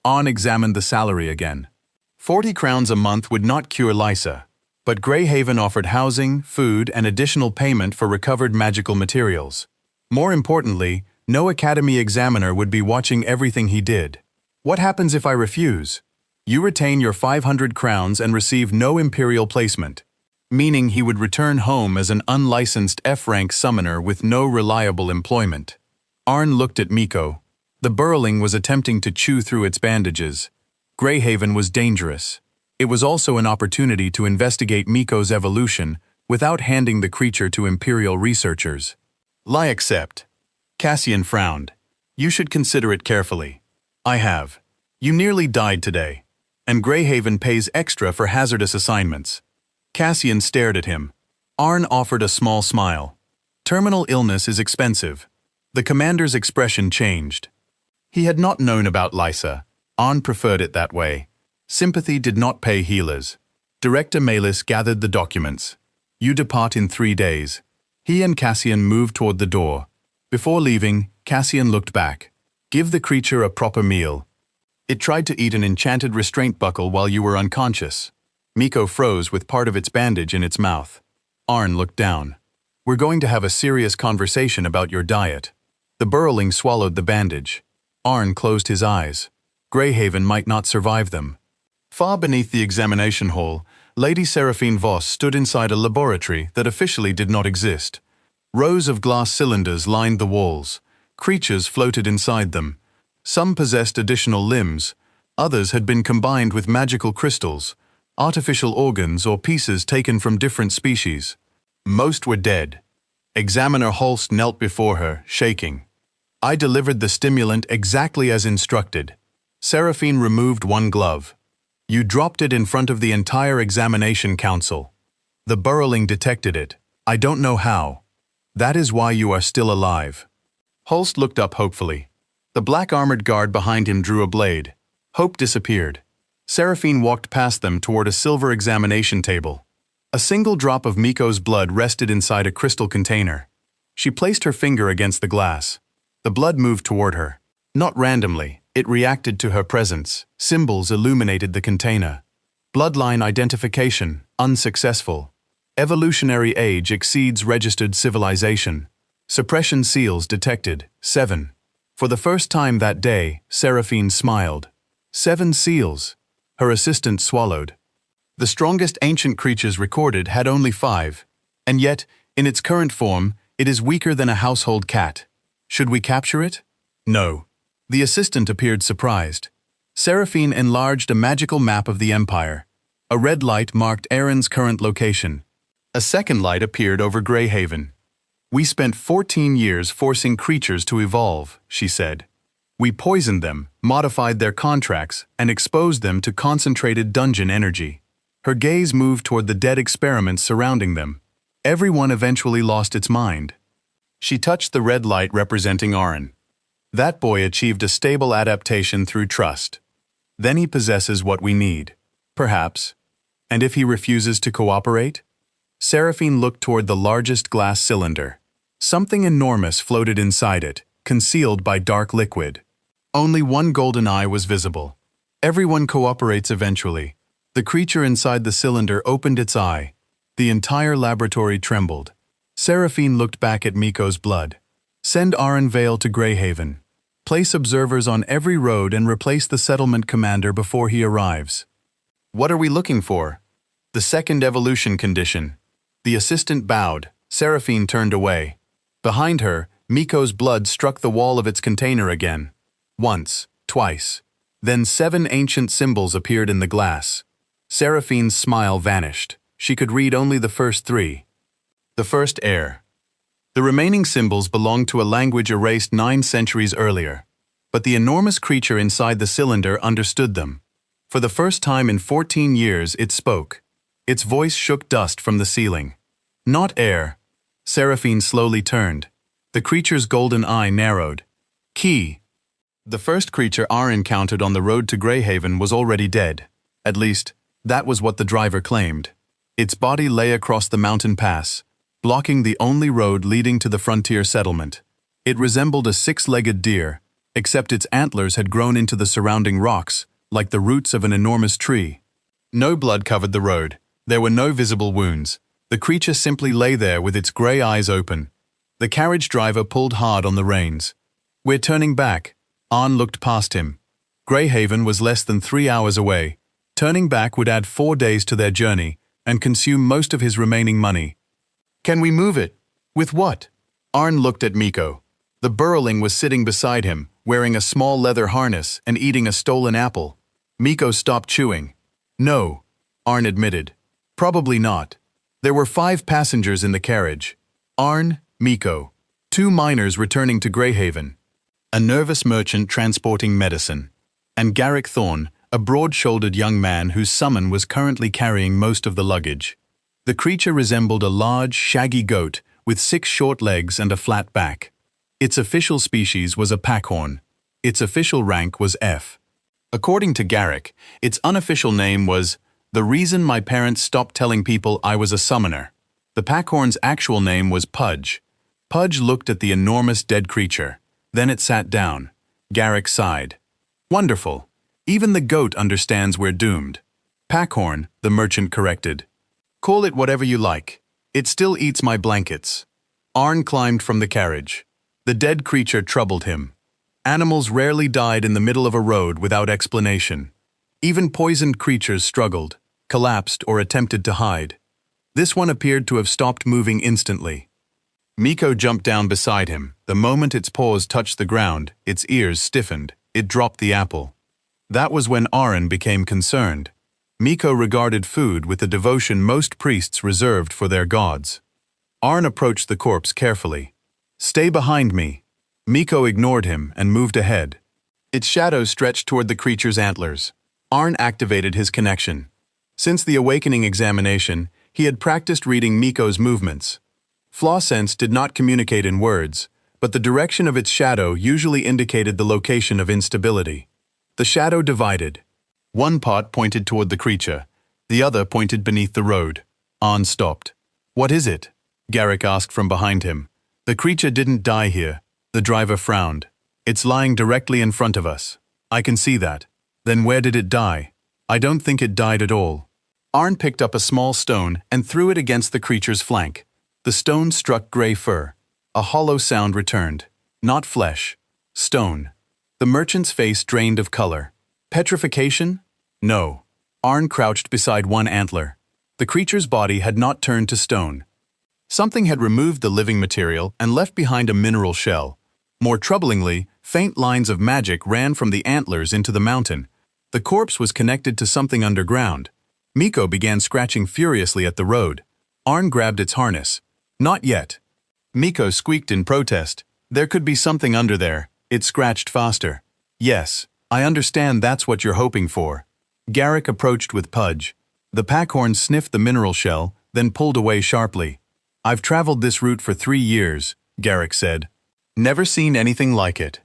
Arn examined the salary again. 40 crowns a month would not cure Lysa, but Greyhaven offered housing, food, and additional payment for recovered magical materials. More importantly, no Academy examiner would be watching everything he did. What happens if I refuse? You retain your 500 crowns and receive no imperial placement, meaning he would return home as an unlicensed F-rank summoner with no reliable employment. Arn looked at Miko. The burrowing was attempting to chew through its bandages. Greyhaven was dangerous. It was also an opportunity to investigate Miko's evolution without handing the creature to imperial researchers. Lie accept. Cassian frowned. You should consider it carefully. I have. You nearly died today, and Greyhaven pays extra for hazardous assignments. Cassian stared at him. Arn offered a small smile. Terminal illness is expensive. The commander's expression changed. He had not known about Lysa. Arn preferred it that way. Sympathy did not pay healers. Director Malus gathered the documents. You depart in 3 days. He and Cassian moved toward the door. Before leaving, Cassian looked back. Give the creature a proper meal. It tried to eat an enchanted restraint buckle while you were unconscious. Miko froze with part of its bandage in its mouth. Arn looked down. We're going to have a serious conversation about your diet. The burrowing swallowed the bandage. Arn closed his eyes. Greyhaven might not survive them. Far beneath the examination hall, Lady Seraphine Voss stood inside a laboratory that officially did not exist. Rows of glass cylinders lined the walls. Creatures floated inside them. Some possessed additional limbs. Others had been combined with magical crystals, artificial organs, or pieces taken from different species. Most were dead. Examiner Holst knelt before her, shaking. I delivered the stimulant exactly as instructed. Seraphine removed one glove. You dropped it in front of the entire examination council. The burrowing detected it. I don't know how. That is why you are still alive. Holst looked up hopefully. The black-armored guard behind him drew a blade. Hope disappeared. Seraphine walked past them toward a silver examination table. A single drop of Miko's blood rested inside a crystal container. She placed her finger against the glass. The blood moved toward her. Not randomly, it reacted to her presence. Symbols illuminated the container. Bloodline identification, unsuccessful. Evolutionary age exceeds registered civilization. Suppression seals detected, 7. For the first time that day, Seraphine smiled. 7 seals. Her assistant swallowed. The strongest ancient creatures recorded had only 5. And yet, in its current form, it is weaker than a household cat. Should we capture it? No. The assistant appeared surprised. Seraphine enlarged a magical map of the Empire. A red light marked Aaron's current location. A second light appeared over Greyhaven. We spent 14 years forcing creatures to evolve, she said. We poisoned them, modified their contracts, and exposed them to concentrated dungeon energy. Her gaze moved toward the dead experiments surrounding them. Everyone eventually lost its mind. She touched the red light representing Aaron. That boy achieved a stable adaptation through trust. Then he possesses what we need. Perhaps. And if he refuses to cooperate? Seraphine looked toward the largest glass cylinder. Something enormous floated inside it, concealed by dark liquid. Only one golden eye was visible. Everyone cooperates eventually. The creature inside the cylinder opened its eye. The entire laboratory trembled. Seraphine looked back at Miko's blood. Send Aaron Vale to Greyhaven. Place observers on every road and replace the settlement commander before he arrives. What are we looking for? The second evolution condition. The assistant bowed. Seraphine turned away. Behind her, Miko's blood struck the wall of its container again. Once, twice. Then 7 ancient symbols appeared in the glass. Seraphine's smile vanished. She could read only the first 3. The first air. The remaining symbols belonged to a language erased 9 centuries earlier. But the enormous creature inside the cylinder understood them. For the first time in 14 years, it spoke. Its voice shook dust from the ceiling. Not air. Seraphine slowly turned. The creature's golden eye narrowed. Key. The first creature Aaron encountered on the road to Greyhaven was already dead. At least, that was what the driver claimed. Its body lay across the mountain pass, blocking the only road leading to the frontier settlement. It resembled a 6-legged deer, except its antlers had grown into the surrounding rocks, like the roots of an enormous tree. No blood covered the road. There were no visible wounds. The creature simply lay there with its gray eyes open. The carriage driver pulled hard on the reins. We're turning back. Arn looked past him. Greyhaven was less than 3 hours away. Turning back would add 4 days to their journey and consume most of his remaining money. Can we move it? With what? Arn looked at Miko. The burrowing was sitting beside him, wearing a small leather harness and eating a stolen apple. Miko stopped chewing. No, Arn admitted. Probably not. There were 5 passengers in the carriage. Arn, Miko, 2 miners returning to Greyhaven, a nervous merchant transporting medicine, and Garrick Thorne, a broad-shouldered young man whose summon was currently carrying most of the luggage. The creature resembled a large, shaggy goat with 6 short legs and a flat back. Its official species was a packhorn. Its official rank was F. According to Garrick, its unofficial name was "The reason my parents stopped telling people I was a summoner." The packhorn's actual name was Pudge. Pudge looked at the enormous dead creature. Then it sat down. Garrick sighed. Wonderful. Even the goat understands we're doomed. Packhorn, the merchant corrected. Call it whatever you like. It still eats my blankets. Arn climbed from the carriage. The dead creature troubled him. Animals rarely died in the middle of a road without explanation. Even poisoned creatures struggled, collapsed, or attempted to hide. This one appeared to have stopped moving instantly. Miko jumped down beside him. The moment its paws touched the ground, its ears stiffened. It dropped the apple. That was when Aaron became concerned. Miko regarded food with the devotion most priests reserved for their gods. Aaron approached the corpse carefully. Stay behind me. Miko ignored him and moved ahead. Its shadow stretched toward the creature's antlers. Arn activated his connection. Since the awakening examination, he had practiced reading Miko's movements. Flaw sense did not communicate in words, but the direction of its shadow usually indicated the location of instability. The shadow divided. One part pointed toward the creature, the other pointed beneath the road. Arn stopped. "What is it?" Garrick asked from behind him. "The creature didn't die here." The driver frowned. "It's lying directly in front of us. I can see that." "Then where did it die?" "I don't think it died at all." Arn picked up a small stone and threw it against the creature's flank. The stone struck gray fur. A hollow sound returned. Not flesh. Stone. The merchant's face drained of color. Petrification? No. Arn crouched beside one antler. The creature's body had not turned to stone. Something had removed the living material and left behind a mineral shell. More troublingly, faint lines of magic ran from the antlers into the mountain. The corpse was connected to something underground. Miko began scratching furiously at the road. Arn grabbed its harness. "Not yet." Miko squeaked in protest. "There could be something under there." It scratched faster. "Yes, I understand that's what you're hoping for." Garrick approached with Pudge. The packhorn sniffed the mineral shell, then pulled away sharply. "I've traveled this route for 3 years," Garrick said. "Never seen anything like it."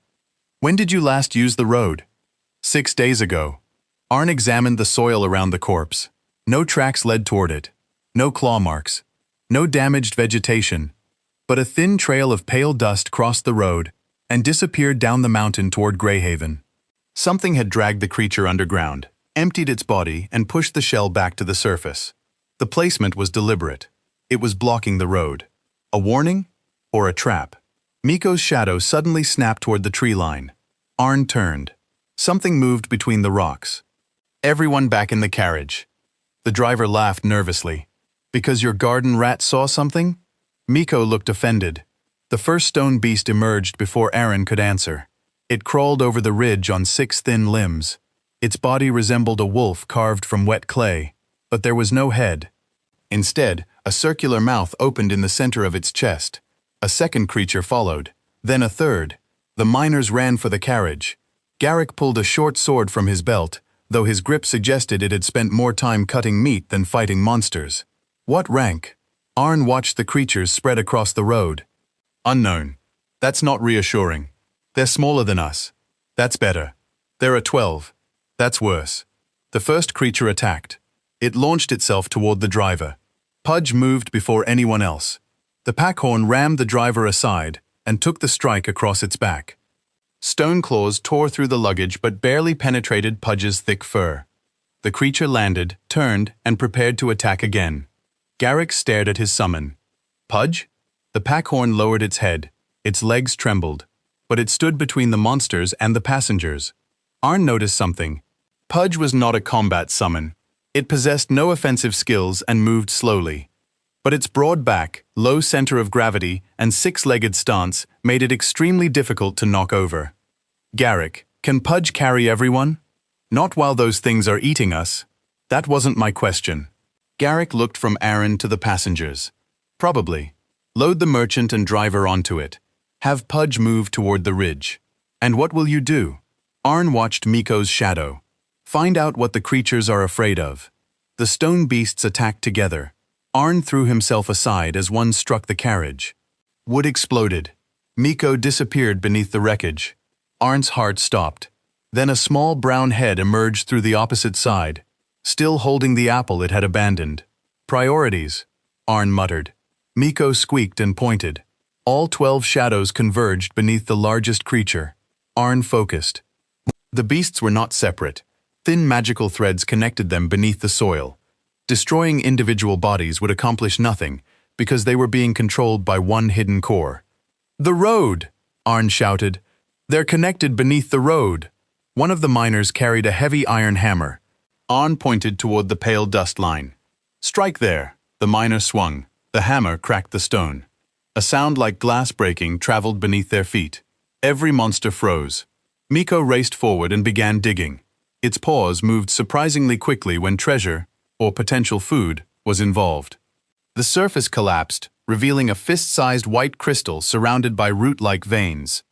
"When did you last use the road?" 6 days ago." Arn examined the soil around the corpse. No tracks led toward it. No claw marks. No damaged vegetation. But a thin trail of pale dust crossed the road and disappeared down the mountain toward Greyhaven. Something had dragged the creature underground, emptied its body, and pushed the shell back to the surface. The placement was deliberate. It was blocking the road. A warning? Or a trap? Miko's shadow suddenly snapped toward the tree line. Arn turned. Something moved between the rocks. "Everyone back in the carriage." The driver laughed nervously. "Because your garden rat saw something?" Miko looked offended. The first stone beast emerged before Aaron could answer. It crawled over the ridge on 6 thin limbs. Its body resembled a wolf carved from wet clay, but there was no head. Instead, a circular mouth opened in the center of its chest. A second creature followed, then a third. The miners ran for the carriage. Garrick pulled a short sword from his belt, though his grip suggested it had spent more time cutting meat than fighting monsters. "What rank?" Arn watched the creatures spread across the road. "Unknown." "That's not reassuring." "They're smaller than us." "That's better." "There are 12. "That's worse." The first creature attacked. It launched itself toward the driver. Pudge moved before anyone else. The packhorn rammed the driver aside and took the strike across its back. Stone claws tore through the luggage but barely penetrated Pudge's thick fur. The creature landed, turned, and prepared to attack again. Garrick stared at his summon. "Pudge?" The packhorn lowered its head. Its legs trembled, but it stood between the monsters and the passengers. Arn noticed something. Pudge was not a combat summon. It possessed no offensive skills and moved slowly. But its broad back, low center of gravity, and 6-legged stance made it extremely difficult to knock over. "Garrick, can Pudge carry everyone?" "Not while those things are eating us." "That wasn't my question." Garrick looked from Aaron to the passengers. "Probably. Load the merchant and driver onto it. Have Pudge move toward the ridge." "And what will you do?" Arn watched Miko's shadow. "Find out what the creatures are afraid of." The stone beasts attacked together. Arn threw himself aside as one struck the carriage. Wood exploded. Miko disappeared beneath the wreckage. Arn's heart stopped. Then a small brown head emerged through the opposite side, still holding the apple it had abandoned. "Priorities," Arn muttered. Miko squeaked and pointed. All 12 shadows converged beneath the largest creature. Arn focused. The beasts were not separate. Thin magical threads connected them beneath the soil. Destroying individual bodies would accomplish nothing, because they were being controlled by one hidden core. "The road!" Arn shouted. "They're connected beneath the road." One of the miners carried a heavy iron hammer. Arn pointed toward the pale dust line. "Strike there." The miner swung. The hammer cracked the stone. A sound like glass breaking traveled beneath their feet. Every monster froze. Miko raced forward and began digging. Its paws moved surprisingly quickly when treasure, or potential food, was involved. The surface collapsed, revealing a fist-sized white crystal surrounded by root-like veins.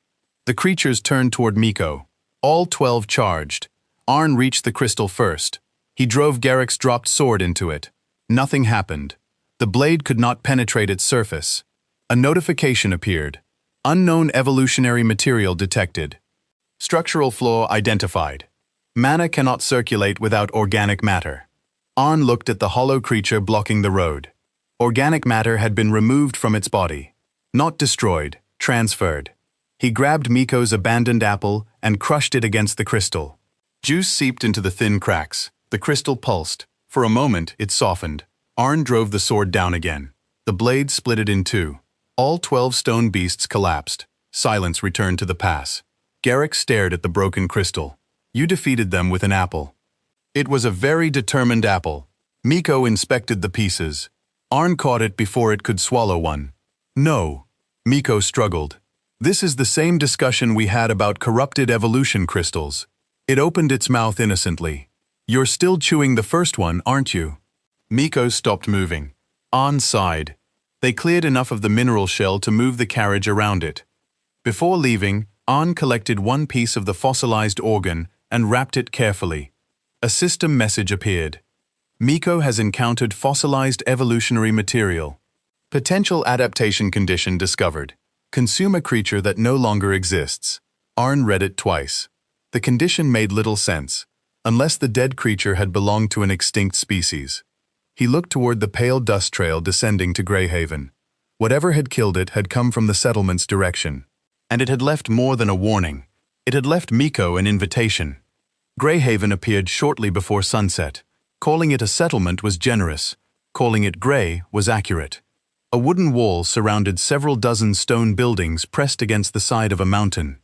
The creatures turned toward Miko. All 12 charged. Arn reached the crystal first. He drove Garrick's dropped sword into it. Nothing happened. The blade could not penetrate its surface. A notification appeared. Unknown evolutionary material detected. Structural flaw identified. Mana cannot circulate without organic matter. Arn looked at the hollow creature blocking the road. Organic matter had been removed from its body. Not destroyed, transferred. He grabbed Miko's abandoned apple and crushed it against the crystal. Juice seeped into the thin cracks. The crystal pulsed. For a moment, it softened. Arn drove the sword down again. The blade split it in two. All 12 stone beasts collapsed. Silence returned to the pass. Garrick stared at the broken crystal. You defeated them with an apple. It was a very determined apple. Miko inspected the pieces. Arn caught it before it could swallow one. No. Miko struggled. This is the same discussion we had about corrupted evolution crystals. It opened its mouth innocently. You're still chewing the first one, aren't you? Miko stopped moving. Arn sighed. They cleared enough of the mineral shell to move the carriage around it. Before leaving, Arn collected one piece of the fossilized organ and wrapped it carefully. A system message appeared. Miko has encountered fossilized evolutionary material. Potential adaptation condition discovered. Consume a creature that no longer exists. Arn read it twice. The condition made little sense, unless the dead creature had belonged to an extinct species. He looked toward the pale dust trail descending to Greyhaven. Whatever had killed it had come from the settlement's direction. And it had left more than a warning. It had left Miko an invitation. Greyhaven appeared shortly before sunset. Calling it a settlement was generous. Calling it Grey was accurate. A wooden wall surrounded several dozen stone buildings pressed against the side of a mountain.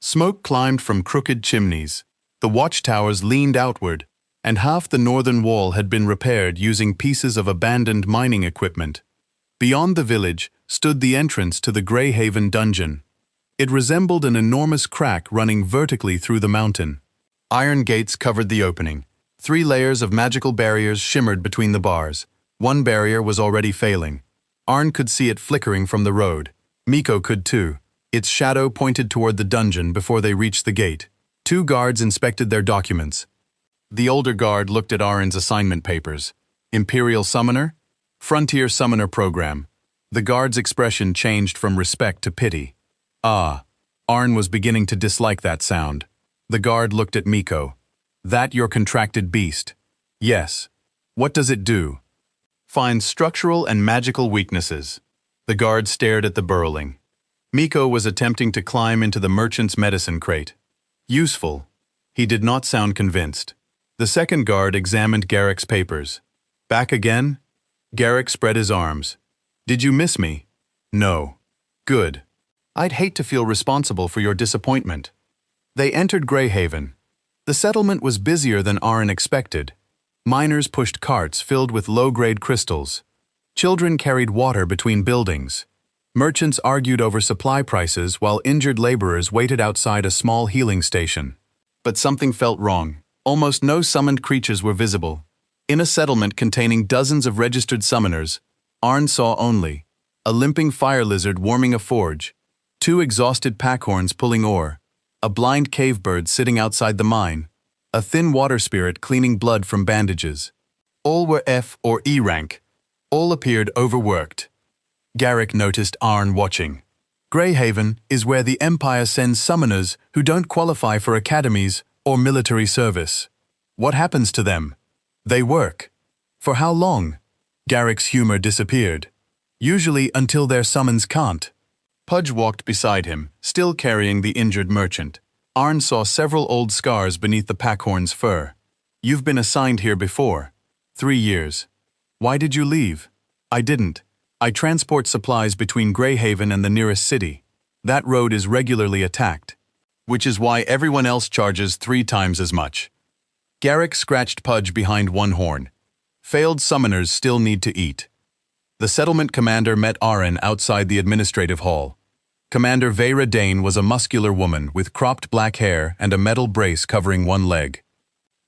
Smoke climbed from crooked chimneys. The watchtowers leaned outward, and half the northern wall had been repaired using pieces of abandoned mining equipment. Beyond the village stood the entrance to the Greyhaven dungeon. It resembled an enormous crack running vertically through the mountain. Iron gates covered the opening. 3 layers of magical barriers shimmered between the bars. One barrier was already failing. Arn could see it flickering from the road. Miko could too. Its shadow pointed toward the dungeon before they reached the gate. 2 guards inspected their documents. The older guard looked at Arn's assignment papers. Imperial Summoner? Frontier Summoner Program. The guard's expression changed from respect to pity. Ah. Arn was beginning to dislike that sound. The guard looked at Miko. That your contracted beast? Yes. What does it do? Finds structural and magical weaknesses. The guard stared at the burrowing. Miko was attempting to climb into the merchant's medicine crate. Useful. He did not sound convinced. The second guard examined Garrick's papers. Back again? Garrick spread his arms. Did you miss me? No. Good. I'd hate to feel responsible for your disappointment. They entered Greyhaven. The settlement was busier than Arn expected. Miners pushed carts filled with low-grade crystals. Children carried water between buildings. Merchants argued over supply prices while injured laborers waited outside a small healing station. But something felt wrong. Almost no summoned creatures were visible. In a settlement containing dozens of registered summoners, Arn saw only a limping fire lizard warming a forge, 2 exhausted packhorns pulling ore, a blind cave bird sitting outside the mine, a thin water spirit cleaning blood from bandages. All were F or E rank. All appeared overworked. Garrick noticed Arn watching. Greyhaven is where the Empire sends summoners who don't qualify for academies or military service. What happens to them? They work. For how long? Garrick's humor disappeared. Usually until their summons can't. Pudge walked beside him, still carrying the injured merchant. Arn saw several old scars beneath the packhorn's fur. You've been assigned here before. 3 years. Why did you leave? I didn't. I transport supplies between Greyhaven and the nearest city. That road is regularly attacked. Which is why everyone else charges 3 times as much. Garrick scratched Pudge behind one horn. Failed summoners still need to eat. The settlement commander met Arn outside the administrative hall. Commander Vera Dane was a muscular woman with cropped black hair and a metal brace covering one leg.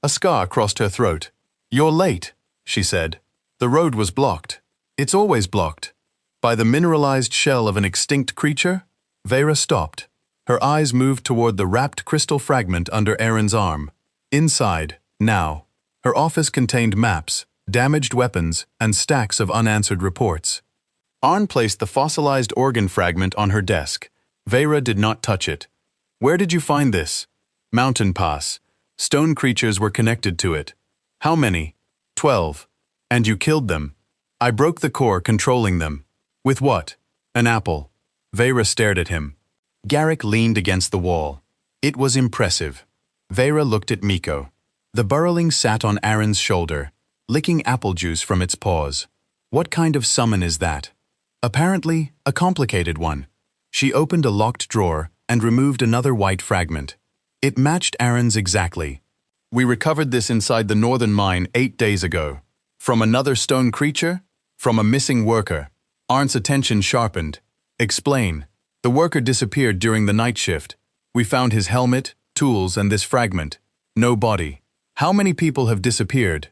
A scar crossed her throat. You're late, she said. The road was blocked. It's always blocked. By the mineralized shell of an extinct creature? Vera stopped. Her eyes moved toward the wrapped crystal fragment under Aaron's arm. Inside, now, her office contained maps, damaged weapons, and stacks of unanswered reports. Arn placed the fossilized organ fragment on her desk. Vera did not touch it. Where did you find this? Mountain pass. Stone creatures were connected to it. How many? 12. And you killed them. I broke the core controlling them. With what? An apple. Vera stared at him. Garrick leaned against the wall. It was impressive. Vera looked at Miko. The burrowing sat on Aaron's shoulder, licking apple juice from its paws. What kind of summon is that? Apparently, a complicated one. She opened a locked drawer and removed another white fragment. It matched Aaron's exactly. We recovered this inside the northern mine 8 days ago. From another stone creature? From a missing worker. Arn's attention sharpened. Explain. The worker disappeared during the night shift. We found his helmet, tools, and this fragment. No body. How many people have disappeared?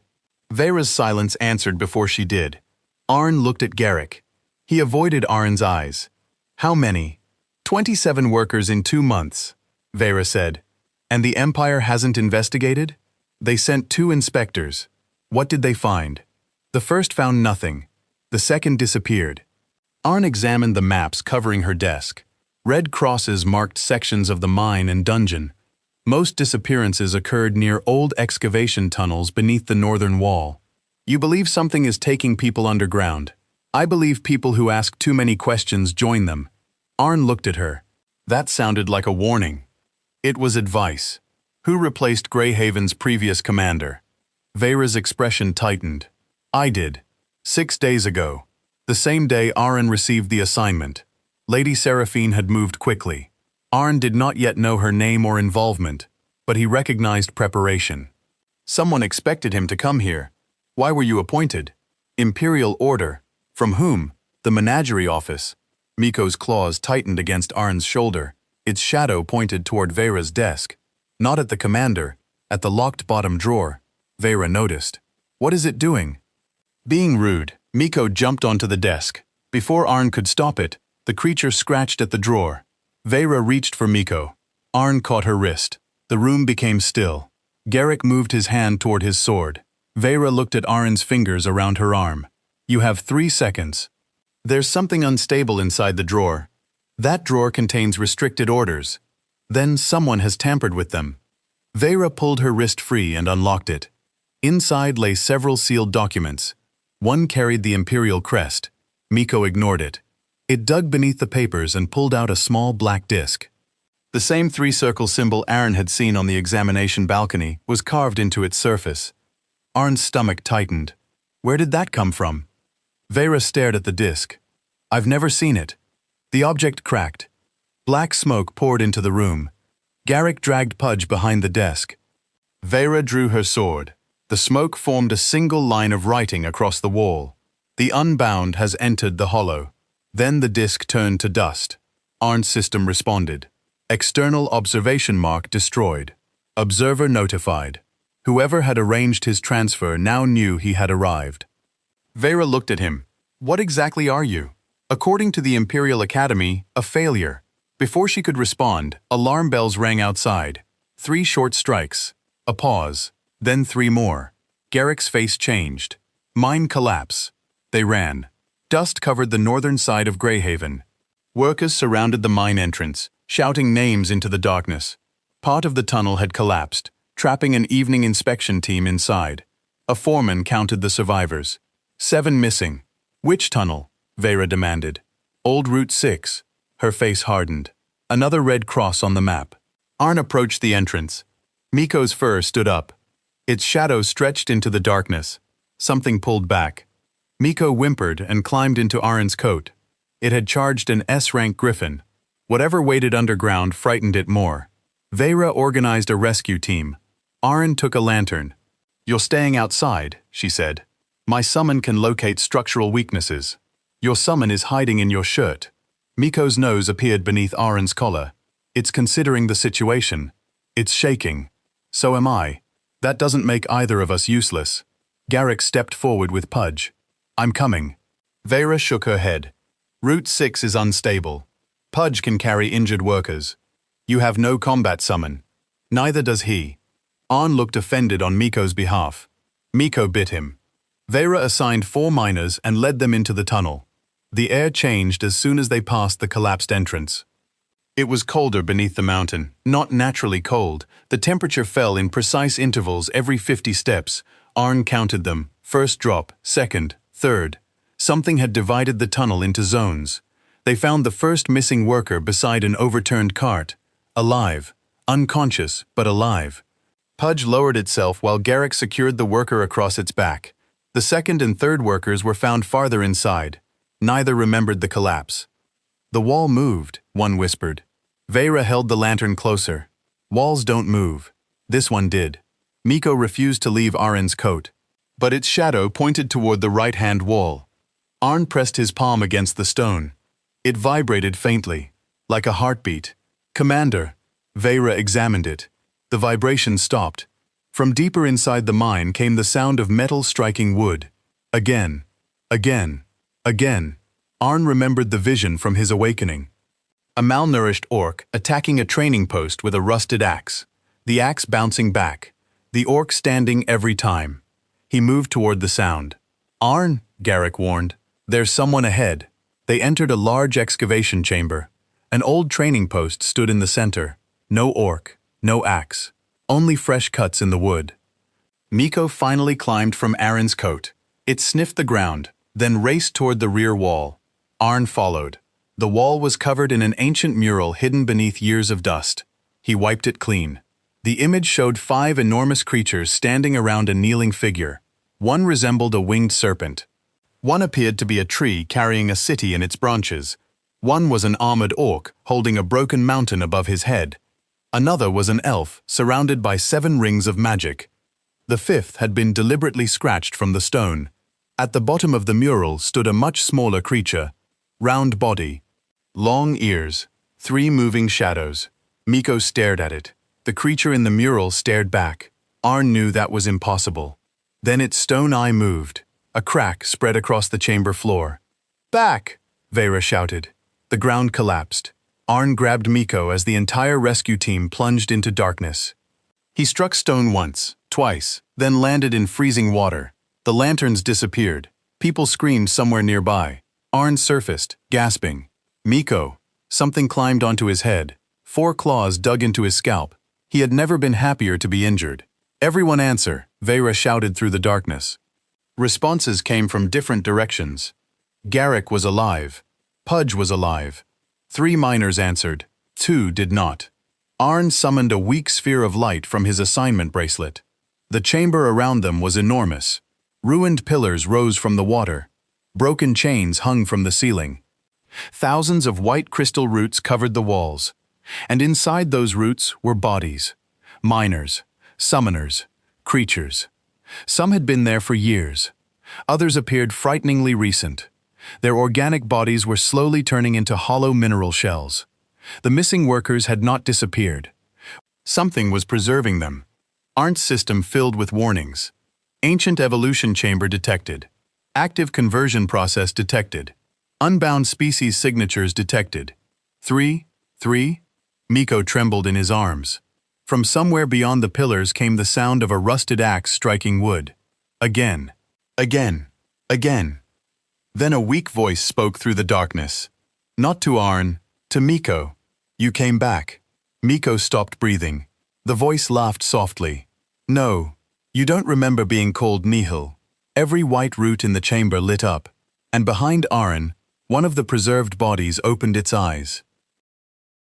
Vera's silence answered before she did. Arn looked at Garrick. He avoided Arn's eyes. How many? 27 workers in 2 months, Vera said. And the Empire hasn't investigated? They sent 2 inspectors. What did they find? The first found nothing. The second disappeared. Arn examined the maps covering her desk. Red crosses marked sections of the mine and dungeon. Most disappearances occurred near old excavation tunnels beneath the northern wall. You believe something is taking people underground. I believe people who ask too many questions join them. Arn looked at her. That sounded like a warning. It was advice. Who replaced Greyhaven's previous commander? Vera's expression tightened. I did. 6 days ago. The same day Arn received the assignment. Lady Seraphine had moved quickly. Arn did not yet know her name or involvement, but he recognized preparation. Someone expected him to come here. Why were you appointed? Imperial order. From whom? The menagerie office. Miko's claws tightened against Arn's shoulder. Its shadow pointed toward Vera's desk. Not at the commander, at the locked bottom drawer. Vera noticed. What is it doing? Being rude, Miko jumped onto the desk. Before Arn could stop it, the creature scratched at the drawer. Vera reached for Miko. Arn caught her wrist. The room became still. Garrick moved his hand toward his sword. Vera looked at Arn's fingers around her arm. You have 3 seconds. There's something unstable inside the drawer. That drawer contains restricted orders. Then someone has tampered with them. Vera pulled her wrist free and unlocked it. Inside lay several sealed documents. One carried the Imperial crest. Miko ignored it. It dug beneath the papers and pulled out a small black disc. The same 3-circle symbol Aaron had seen on the examination balcony was carved into its surface. Arn's stomach tightened. Where did that come from? Vera stared at the disc. I've never seen it. The object cracked. Black smoke poured into the room. Garrick dragged Pudge behind the desk. Vera drew her sword. The smoke formed a single line of writing across the wall. The Unbound has entered the hollow. Then the disc turned to dust. Arn's system responded. External observation mark destroyed. Observer notified. Whoever had arranged his transfer now knew he had arrived. Vera looked at him. What exactly are you? According to the Imperial Academy, a failure. Before she could respond, alarm bells rang outside. 3 short strikes. A pause. Then 3 more. Garrick's face changed. Mine collapse. They ran. Dust covered the northern side of Greyhaven. Workers surrounded the mine entrance, shouting names into the darkness. Part of the tunnel had collapsed, trapping an evening inspection team inside. A foreman counted the survivors. 7 missing. Which tunnel? Vera demanded. Old Route 6. Her face hardened. Another red cross on the map. Arn approached the entrance. Miko's fur stood up. Its shadow stretched into the darkness. Something pulled back. Miko whimpered and climbed into Arn's coat. It had charged an S-rank griffin. Whatever waited underground frightened it more. Vera organized a rescue team. Arn took a lantern. You're staying outside, she said. My summon can locate structural weaknesses. Your summon is hiding in your shirt. Miko's nose appeared beneath Arn's collar. It's considering the situation. It's shaking. So am I. That doesn't make either of us useless. Garrick stepped forward with Pudge. I'm coming. Vera shook her head. Route 6 is unstable. Pudge can carry injured workers. You have no combat summon. Neither does he. Arn looked offended on Miko's behalf. Miko bit him. Vera assigned 4 miners and led them into the tunnel. The air changed as soon as they passed the collapsed entrance. It was colder beneath the mountain, not naturally cold. The temperature fell in precise intervals every 50 steps. Arn counted them, first drop, second, third. Something had divided the tunnel into zones. They found the first missing worker beside an overturned cart. Alive. Unconscious, but alive. Pudge lowered itself while Garrick secured the worker across its back. The second and third workers were found farther inside. Neither remembered the collapse. The wall moved, one whispered. Vera held the lantern closer. Walls don't move. This one did. Miko refused to leave Arn's coat, but its shadow pointed toward the right-hand wall. Arn pressed his palm against the stone. It vibrated faintly, like a heartbeat. Commander. Vera examined it. The vibration stopped. From deeper inside the mine came the sound of metal striking wood. Again. Again. Again. Arn remembered the vision from his awakening. A malnourished orc attacking a training post with a rusted axe. The axe bouncing back. The orc standing every time. He moved toward the sound. Arn, Garrick warned. There's someone ahead. They entered a large excavation chamber. An old training post stood in the center. No orc, no axe. Only fresh cuts in the wood. Miko finally climbed from Aaron's coat. It sniffed the ground, then raced toward the rear wall. Arn followed. The wall was covered in an ancient mural hidden beneath years of dust. He wiped it clean. The image showed 5 enormous creatures standing around a kneeling figure. One resembled a winged serpent. One appeared to be a tree carrying a city in its branches. One was an armored orc holding a broken mountain above his head. Another was an elf surrounded by 7 rings of magic. The 5th had been deliberately scratched from the stone. At the bottom of the mural stood a much smaller creature. Round body. Long ears. 3 moving shadows. Miko stared at it. The creature in the mural stared back. Arn knew that was impossible. Then its stone eye moved. A crack spread across the chamber floor. Back! Vera shouted. The ground collapsed. Arn grabbed Miko as the entire rescue team plunged into darkness. He struck stone once, twice, then landed in freezing water. The lanterns disappeared. People screamed somewhere nearby. Arn surfaced, gasping. Miko. Something climbed onto his head. 4 claws dug into his scalp. He had never been happier to be injured. Everyone answer, Vera shouted through the darkness. Responses came from different directions. Garrick was alive. Pudge was alive. 3 miners answered. 2 did not. Arn summoned a weak sphere of light from his assignment bracelet. The chamber around them was enormous. Ruined pillars rose from the water. Broken chains hung from the ceiling. Thousands of white crystal roots covered the walls. And inside those roots were bodies. Miners, summoners, creatures. Some had been there for years. Others appeared frighteningly recent. Their organic bodies were slowly turning into hollow mineral shells. The missing workers had not disappeared. Something was preserving them. Arn's system filled with warnings. Ancient evolution chamber detected. Active conversion process detected. Unbound species signatures detected. 3. Miko trembled in his arms. From somewhere beyond the pillars came the sound of a rusted axe striking wood. Again. Again. Again. Then a weak voice spoke through the darkness. Not to Arn, to Miko. You came back. Miko stopped breathing. The voice laughed softly. No, you don't remember being called Nihil. Every white root in the chamber lit up, and behind Arn, one of the preserved bodies opened its eyes.